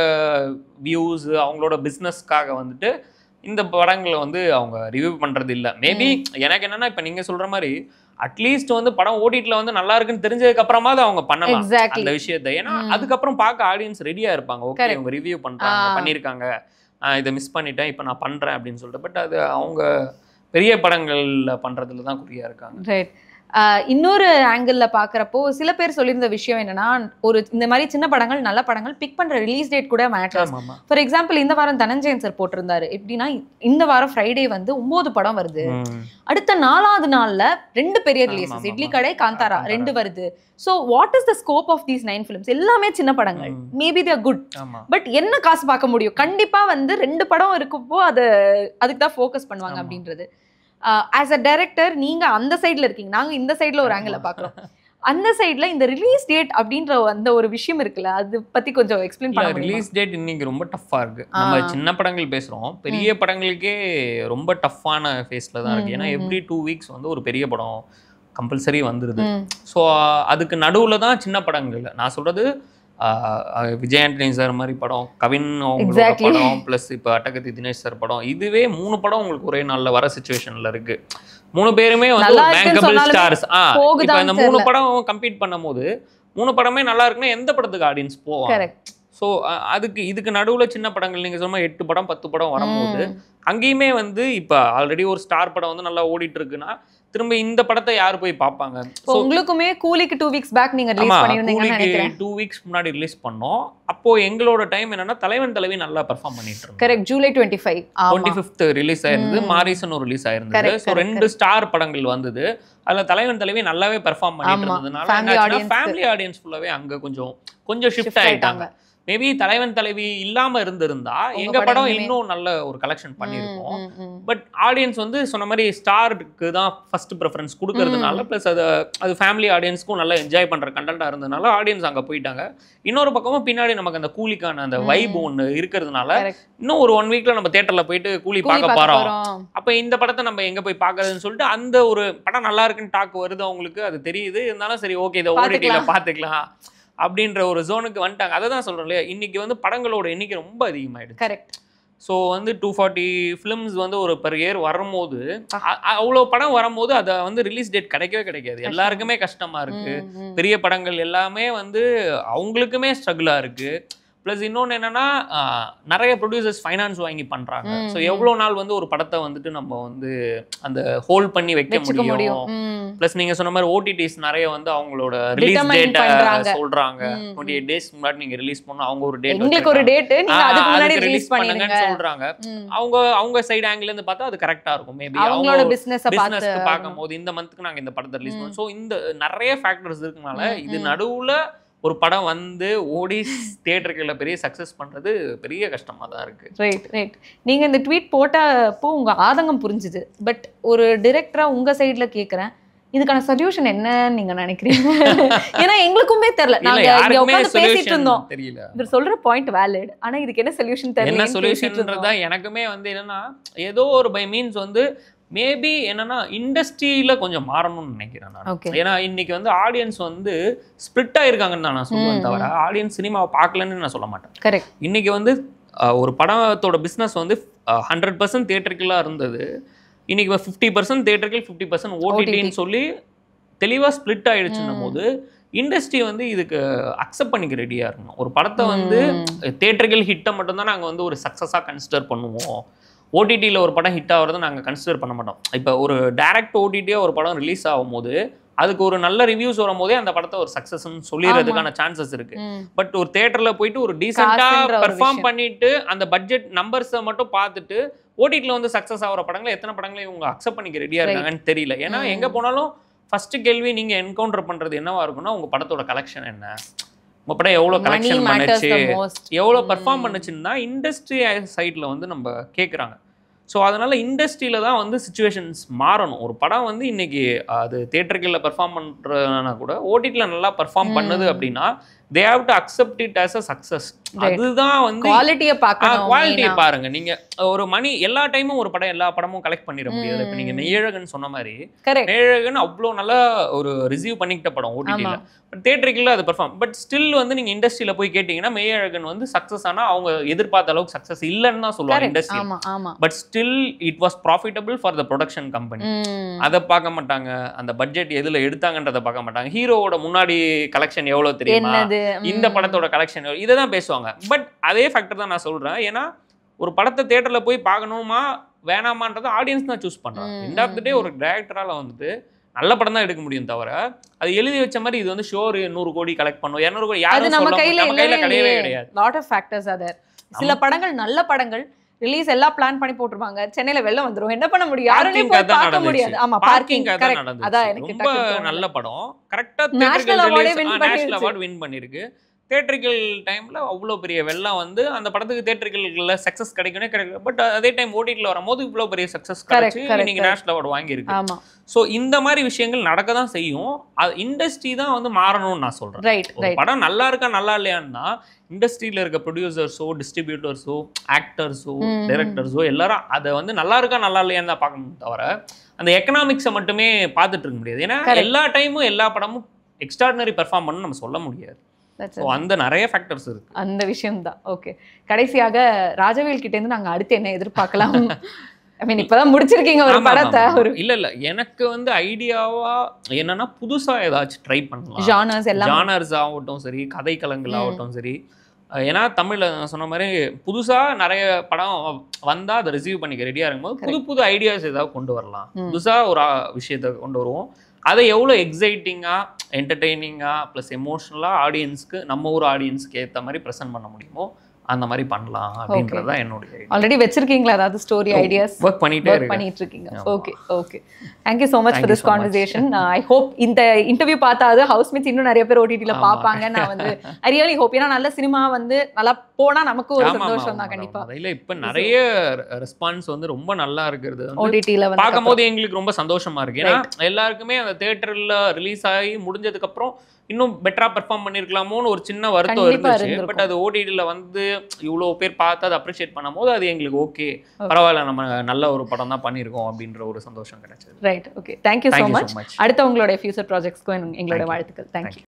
வியூஸ், அவங்களோட பிஸ்னஸ்க்காக வந்துட்டு இந்த படங்களை வந்து அவங்க ரிவ்யூ பண்றது இல்லை. மேபி எனக்கு என்னன்னா இப்ப நீங்க சொல்ற மாதிரி அட்லீஸ்ட் வந்து படம் ஓடிடில வந்து நல்லா இருக்குன்னு தெரிஞ்சதுக்கு அப்புறமா தான் அவங்க பண்ணலாம் அந்த விஷயத்தை. ஏன்னா அதுக்கப்புறம் பார்க்க ஆடியன்ஸ் ரெடியா இருப்பாங்க. ஓகே அவங்க ரிவ்யூ பண்ணிருக்காங்க, இதை மிஸ் பண்ணிட்டேன் இப்போ நான் பண்றேன் அப்படின்னு சொல்லிட்டு. பட் அது அவங்க பெரிய படங்கள்ல பண்றதுல தான் குறியா இருக்காங்க. இன்னொரு ஆங்கிள் பாக்குறப்போ சில பேர் சொல்லியிருந்த விஷயம் என்னன்னா, ஒரு இந்த மாதிரி சின்ன படங்கள் நல்ல படங்கள் பிக் பண்ற ரிலீஸ் டேட் கூட மேட்டர்ஸ். ஃபார் எக்ஸாம்பிள் இந்த வாரம் தனஞ்சயன் சார் போட்டிருந்தாரு எப்படின்னா, இந்த வாரம் ஃப்ரைடே வந்து 9 படம் வருது, அடுத்த 4வது நாள்ல 2 பெரிய ரிலீசஸ், இட்லி கடை காந்தாரா 2 வருது. So what is the scope of these 9 films? எல்லாமே சின்ன படங்கள், maybe they are good, but என்ன காசு பார்க்க முடியும்? கண்டிப்பா வந்து 2 படம் இருக்குப்போ அதுக்கு தான் ஃபோக்கஸ் பண்ணுவாங்க அப்படின்றது. ஆஸ் அ டைரக்டர் நீங்க அந்த சைடுல இருக்கீங்க, நாங்க இந்த சைடுல ஒரு ஆங்கிள் பார்க்குறோம். அந்த சைடுல இந்த ரிலீஸ் டேட் அப்படின்ற அந்த ஒரு விஷயம் இருக்குல்ல, அது பத்தி கொஞ்சம் எக்ஸ்பிளைன் பண்ண முடியுமா? ரிலீஸ் டேட் இன்னைக்கு ரொம்ப டஃப்பா இருக்கு. நம்ம சின்ன படங்கள் பேசுறோம், பெரிய படங்களுக்கே ரொம்ப டஃப்பான ஃபேஸ்ல தான் இருக்கு. ஏன்னா எவ்ரி 2 வீக்ஸ் வந்து ஒரு பெரிய படம் கம்பல்சரி வந்துருது. ஸோ அதுக்கு நடுவுல தான் சின்ன படங்கள். நான் சொல்றது விஜய் ஆண்டனி சார் மாதிரி படம், கவின் அவங்களோட படம், பிளஸ் இப்போ அட்டகத்தி தினேஷ் சார் படம், இதுவே 3 படம் உங்களுக்கு ஒரே நாள்ல வர சிச்சுவேஷன்ல இருக்கு. 3 பேருமே வந்து பேங்கபிள் ஸ்டார்ஸ். இப்போ இந்த 3 படம் கம்பீட் பண்ணும் போது 3 படமே நல்லா இருக்குன்னா எந்த படத்துக்கு ஆடியன்ஸ் போவாங்க? ஸோ இதுக்கு நடுவில் சின்ன படங்கள் நீங்கள் சொன்ன 8 படம் 10 படம் வரும்போது அங்கேயுமே வந்து இப்போ ஆல்ரெடி ஒரு ஸ்டார் படம் வந்து நல்லா ஓடிட்டு இருக்குன்னா திரும்ப இந்த படத்தை யார் போய் பார்ப்பாங்க? உங்களுக்குமே கூலிக்கு 2 வீக்ஸ் பேக் நீங்க ரிலீஸ் பண்ணிருந்தீங்கன்னு நினைக்கிறேன். 2 வீக்ஸ் முன்னாடி ரிலீஸ் பண்ணோம். அப்போ எங்களோட டைம் என்னன்னா தலைவன் தலைவி நல்லா பெர்ஃபார்ம் பண்ணிட்டு இருந்தோம். கரெக்ட். ஜூலை 25th ரிலீஸ் ஆயிருந்தது, மாரிசன் ஒரு ரிலீஸ் ஆயிருந்தது. ஸோ 2 ஸ்டார் படங்கள் வந்தது. அதுல தலைவன் தலைவி நல்லாவே பெர்ஃபார்ம் பண்ணிட்டு இருந்ததுனால ஃபேமிலி ஆடியன்ஸ் ஃபுல்லாவே அங்க கொஞ்சம் ஷிஃப்ட் ஆயிட்டாங்க. மேபி தலைவன் தலைவி இல்லாம இருந்திருந்தா எங்க படம் இன்னும் நல்ல ஒரு கலெக்ஷன் பண்ணியிருக்கோம். பட் ஆடியன்ஸ் வந்து சொன்ன மாதிரி ஸ்டாருக்கு தான் ஃபர்ஸ்ட் ப்ரிஃபரன்ஸ் கொடுக்கறதுனால, பிளஸ் அது ஃபேமிலி ஆடியன்ஸ்க்கும் நல்லா என்ஜாய் பண்ற கண்டென்ட்டா இருந்ததுனால ஆடியன்ஸ் அங்க போயிட்டாங்க. இன்னொரு பக்கமும் பின்னாடி நமக்கு அந்த கூலிக்கான அந்த வைப் ஒன்று இருக்கிறதுனால இன்னும் ஒரு 1 வீக்ல நம்ம தியேட்டர்ல போயிட்டு கூலி பார்க்க போறோம். அப்ப இந்த படத்தை நம்ம எங்க போய் பார்க்கறதுன்னு சொல்லிட்டு அந்த ஒரு படம் நல்லா இருக்குன்னு டாக் வருது அவங்களுக்கு, அது தெரியுது. இருந்தாலும் சரி ஓகே இதை ஓடிடில பார்த்துக்கலாம் அப்படின்ற ஒரு ஜோனுக்கு வந்துட்டாங்க. அதை தான் சொல்கிறோம் இல்லையா, இன்னைக்கு வந்து படங்களோட எண்ணிக்கை ரொம்ப அதிகமாகிடுது. கரெக்ட். ஸோ வந்து 240 ஃபிலிம்ஸ் வந்து ஒரு பெர் இயர் வரும்போது அவ்வளோ படம் வரும்போது அதை வந்து ரிலீஸ் டேட் கிடைக்காது. எல்லாருக்குமே கஷ்டமாக இருக்குது. பெரிய படங்கள் எல்லாமே வந்து அவங்களுக்குமே ஸ்ட்ரகிளாக இருக்குது. ப்ளஸ் இன்னொன்று என்னென்னா நிறைய ப்ரொடியூசர்ஸ் ஃபைனான்ஸ் வாங்கி பண்ணுறாங்க. ஸோ எவ்வளோ நாள் வந்து ஒரு படத்தை வந்துட்டு நம்ம வந்து அந்த ஹோல்ட் பண்ணி வைக்க முடியும். ப்ளஸ் நீங்கள் சொன்ன மாதிரி ஓடிடிஸ் நிறைய வந்து அவங்களோட ரிலீஸ் டேட்டை சொல்கிறாங்க. 28 days முன்னாடி நீங்கள் ரிலீஸ் பண்ணணும், அவங்க ஒரு டேட் ரிலீஸ் பண்ணுங்கன்னு சொல்கிறாங்க. அவங்க சைடு ஆங்கிலேருந்து பார்த்தா அது கரெக்டாக இருக்கும். மேபி அவங்களோட பிஸ்னஸ்க்கு பார்க்கும்போது இந்த மந்த்துக்கு நாங்கள் இந்த படத்தை ரிலீஸ் பண்ணோம். ஸோ இந்த நிறைய ஃபேக்டர்ஸ் இருக்குனால இது நடுவில் ஒரு படம் வந்து ஓடி தியேட்டர்களில் பெரிய சக்ஸஸ் பண்ணுறது பெரிய கஷ்டமாக தான் இருக்குது. ரைட். நீங்கள் இந்த ட்வீட் போட்டப்போ உங்கள் ஆதங்கம் புரிஞ்சுது. பட் ஒரு டிரெக்டராக உங்கள் சைடில் கேட்குறேன், இதுக்கான சொல்யூஷன் என்னன்னு நீங்க நினைக்கிறீங்க? ஏன்னா எங்களுக்குமே தெரியல. நாங்க இங்க உட்கார்ந்து பேசிட்டு இருந்தோம், தெரியல. இவர் சொல்ற பாயிண்ட் வேலிட், ஆனா இதுக்கு என்ன சொல்யூஷன் தெரியல. என்ன சொல்யூஷன்ன்றதா எனக்குமே வந்து என்னன்னா ஏதோ ஒரு பை மீன்ஸ் வந்து மேபி என்னன்னா இண்டஸ்ட்ரியில கொஞ்சம் மாறணும்னு நினைக்கிறேன் நான். ஏன்னா இன்னைக்கு வந்து ஆடியன்ஸ் வந்து ஸ்பிளிட் ஆயிருக்காங்கன்னு தான் நான் சொல்லுவேன், தவிர ஆடியன்ஸ் சினிமாவை பார்க்கலன்னு நான் சொல்ல மாட்டேன். கரெக்ட். இன்னைக்கு வந்து ஒரு படத்தோட பிஸ்னஸ் வந்து 100% தியேட்டருக்குலாம் இருந்தது. இன்னைக்கு 50% தியேட்டர்கள் 50% ஓடிடின்னு சொல்லி தெளிவாக ஸ்பிளிட் ஆயிடுச்சுன்னும் போது இண்டஸ்ட்ரி வந்து இதுக்கு அக்செப்ட் பண்ணிக்க ரெடியாக இருக்கணும். ஒரு படத்தை வந்து தியேட்டர்கள் ஹிட்டை மட்டும்தான் நாங்கள் வந்து ஒரு சக்ஸஸாக கன்சிடர் பண்ணுவோம். ஓடிடியில் ஒரு படம் ஹிட் ஆகிறத நாங்கள் கன்சிடர் பண்ண மாட்டோம். இப்போ ஒரு டைரக்ட் ஓடிடியாக ஒரு படம் ரிலீஸ் ஆகும்போது அதுக்கு ஒரு நல்ல ரிவ்யூஸ் வரும்போதே அந்த படத்தை ஒரு சக்ஸஸ்ன்னு சொல்லிடுறதுக்கான சான்சஸ் இருக்கு. பட் ஒரு தியேட்டரில் போயிட்டு ஒரு டீசெண்டாக பெர்ஃபார்ம் பண்ணிட்டு அந்த பட்ஜெட் நம்பர்ஸை மட்டும் பார்த்துட்டு ஓடிடியில் வந்து சக்ஸஸ் ஆகிற படங்களை எத்தனை படங்களை இவங்க அக்செப்ட் பண்ணிக்க ரெடியாக இருக்காங்கன்னு தெரியல. ஏன்னா எங்கே போனாலும் ஃபர்ஸ்ட் கேள்வி நீங்கள் என்கவுண்டர் பண்ணுறது என்னவா இருக்குன்னா உங்கள் படத்தோட கலெக்ஷன் என்ன, உங்கள் படம் எவ்வளோ கலெக்ஷன் பண்ணுச்சு, எவ்வளோ பெர்ஃபார்ம் பண்ணுச்சுன்னு தான் இண்டஸ்ட்ரி சைடில் வந்து நம்ம கேட்குறாங்க. ஸோ அதனால் இண்டஸ்ட்ரியில் தான் வந்து சிச்சுவேஷன்ஸ் மாறணும். ஒரு படம் வந்து இன்றைக்கி அது தியேட்டர்களில் பெர்ஃபார்ம் பண்ணுறதுனா கூட ஓடிடியில் நல்லா பெர்ஃபார்ம் பண்ணுது அப்படின்னா they have to accept it as a success. அதுதான் வந்து குவாலிட்டியை பார்க்கணும். குவாலிட்டியை பாருங்க. நீங்க ஒரு மணி எல்லா டைமும் ஒரு படம் எல்லா படமும் கலெக்ட் பண்ணிட முடியாது. இப்போ நீங்க மெய்யழகன் சொன்ன மாதிரி மெய்யழகன் அவ்வளோ நல்லா ஒரு ரிசீவ் பண்ணிக்கிட்ட படம் ஓடிடியில், பட் தியேட்டருக்குள்ள அது பெர்ஃபார்ம். பட் ஸ்டில் வந்து நீங்க இண்டஸ்ட்ரியில போய் கேட்டீங்கன்னா மெய்யழகன் வந்து சக்ஸஸ் ஆனா அவங்க எதிர்பார்த்த அளவுக்கு சக்ஸஸ் இல்லைன்னு தான் சொல்லுவாங்க industry. But still it was profitable for the production company. அதை பார்க்க மாட்டாங்க, அந்த பட்ஜெட் எதுல எடுத்தாங்கன்றதை பார்க்க மாட்டாங்க. ஹீரோவோட முன்னாடி கலெக்ஷன் எவ்வளோ தெரியுமா, இந்த படத்தோட கலெக்ஷன் இதை தான் பேசுவாங்க. பட் அதே ஃபேக்டர் தான் நான் சொல்றேன். ஏன்னா ஒரு படத்தை தியேட்டர்ல போய் பார்க்கணுமா வேணாமான்றதை ஆடியன்ஸ் தான் சூஸ் பண்றாங்க. எண்ட் ஆஃப் தி டே ஒரு டைரக்டரால வந்துட்டு நல்ல படம் தான் எடுக்க முடியும், தவிர அது எழுதி வச்ச மாதிரி இது வந்து ஷோர் 100 கோடி கலெக்ட் பண்ணும் 200 கோடி யாரும் நம்ம கையில கிடையவே கிடையாது. Lot of factors are there. சில படங்கள் நல்ல படங்கள் ரிலீஸ் எல்லாம் பிளான் பண்ணி போட்டுருவாங்க, சென்னையில வெள்ளம் வந்துரும், என்ன பண்ண முடியும், யாருமே போய் பார்க்க முடியாது. ஆமா, பார்க்கிங் கரெக்ட். அதான் எனக்கு ரொம்ப நல்ல படம் கரெக்ட்டா நேஷனல் அவார்ட் வின் பண்ணிருக்கு. தேட்டரிக்கல் டைமில் அவ்வளோ பெரிய வெள்ளம் வந்து அந்த படத்துக்கு தேட்டரிக்கல்ல சக்ஸஸ் கிடைக்கல. பட் அதே டைம் ஓடிடியில் வரும்போது இவ்வளோ பெரிய சக்ஸஸ் கிடைச்சி இன்னைக்கு நேஷனல் அவார்டு வாங்கியிருக்கு. ஸோ இந்த மாதிரி விஷயங்கள் நடக்க தான் செய்யும். அது இண்டஸ்ட்ரி தான் வந்து மாறணும்னு நான் சொல்கிறேன். படம் நல்லா இருக்கா நல்லா இல்லையான்னா இண்டஸ்ட்ரியில் இருக்க ப்ரொடியூசர்ஸோ டிஸ்ட்ரிபியூட்டர்ஸோ ஆக்டர்ஸோ டைரக்டர்ஸோ எல்லாரும் அதை வந்து நல்லா இருக்கா நல்லா இல்லையான்னு தான் பார்க்கணும் தவிர அந்த எக்கனாமிக்ஸை மட்டுமே பார்த்துட்டு இருக்க முடியாது. ஏன்னா எல்லா டைமும் எல்லா படமும் எக்ஸ்ட்ராடினரி பெர்ஃபார்ம் பண்ணணும் நம்ம சொல்ல முடியாது. அந்த நிறைய ஃபேக்டர்ஸ் இருக்கு அந்த விஷயம் தான். ஓகே, கடைசியாக ராஜவேல் கிட்ட இருந்து நாங்க அடுத்து என்ன எதிர்பார்க்கலாம்? ஐ மீன் இப்பதான் முடிச்சிருக்கீங்க ஒரு படத்தை. இல்ல எனக்கு வந்து ஐடியாவா என்னன்னா புதுசா ஏதாச்சும் ட்ரை பண்ணலாம். ஜானர்ஸ் ஆகட்டும் சரி, கதைக்களங்கள் ஆகட்டும் சரி. ஏன்னா தமிழ்ல சொன்ன மாதிரி புதுசா நிறைய படம் வந்தா அதை ரிசீவ் பண்ணிக்க ரெடியா இருக்கும்போது புது புது ஐடியாஸ் ஏதாவது கொண்டு வரலாம். புதுசா ஒரு விஷயத்தை கொண்டு வருவோம். அதை எவ்வளோ எக்ஸைட்டிங்காக என்டர்டெய்னிங்காக ப்ளஸ் எமோஷ்னலாக ஆடியன்ஸ்க்கு நம்ம ஊர் ஆடியன்ஸ்க்கு ஏற்ற மாதிரி ப்ரெசென்ட் பண்ண முடியுமோ அந்த மாதிரி பண்ணலாம் அப்படின்றது தான் என்னுடைய. ஆல்ரெடி வச்சிருக்கீங்களா ஏதாவது ஸ்டோரி ஐடியாஸ்? ஒர்க் பண்ணிட்டு இருக்கீங்க. Okay okay, thank you so much for this conversation. I hope இந்த இன்டர்வியூ பார்த்தாது ஹவுஸ்மேட்ஸ் இன்னும் நிறைய பேர் ஓடிடியில் பார்ப்பாங்க. நான் வந்து ஐ ரியலி ஹோப். ஏன்னா நல்ல சினிமா வந்து நல்லா போனா நமக்கு ஒரு சந்தோஷம் தான் கண்டிப்பா. இல்ல இப்ப நிறைய ரெஸ்பான்ஸ் வந்து ரொம்ப நல்லா இருக்கிறது ஓடிடியில் பார்க்கும்போது எங்களுக்கு ரொம்ப சந்தோஷமா இருக்கு. ஏன்னா எல்லாருக்குமே அந்த தியேட்டர்ல ரிலீஸ் ஆகி முடிஞ்சதுக்கு அப்புறம் இன்னும் பெட்டரா பெர்ஃபார்ம் பண்ணிருக்கலாமோன்னு ஒரு சின்ன வருத்தம் இருந்துச்சு. பட் அது ஓடிடியில் வந்து இவ்வளோ பேர் பார்த்து அதை அப்ரிஷியேட் பண்ணும் போது அது எங்களுக்கு ஓகே, பரவாயில்ல, நம்ம நல்ல ஒரு படம் தான் பண்ணியிருக்கோம் அப்படின்ற ஒரு சந்தோஷம் கிடைச்சது. Right, okay, thank you so much. அடுத்த உங்களுடைய ஃபியூச்சர் ப்ராஜெக்ட்ஸ்க்கும் எங்களோட வாழ்த்துக்கள். தேங்க்யூ.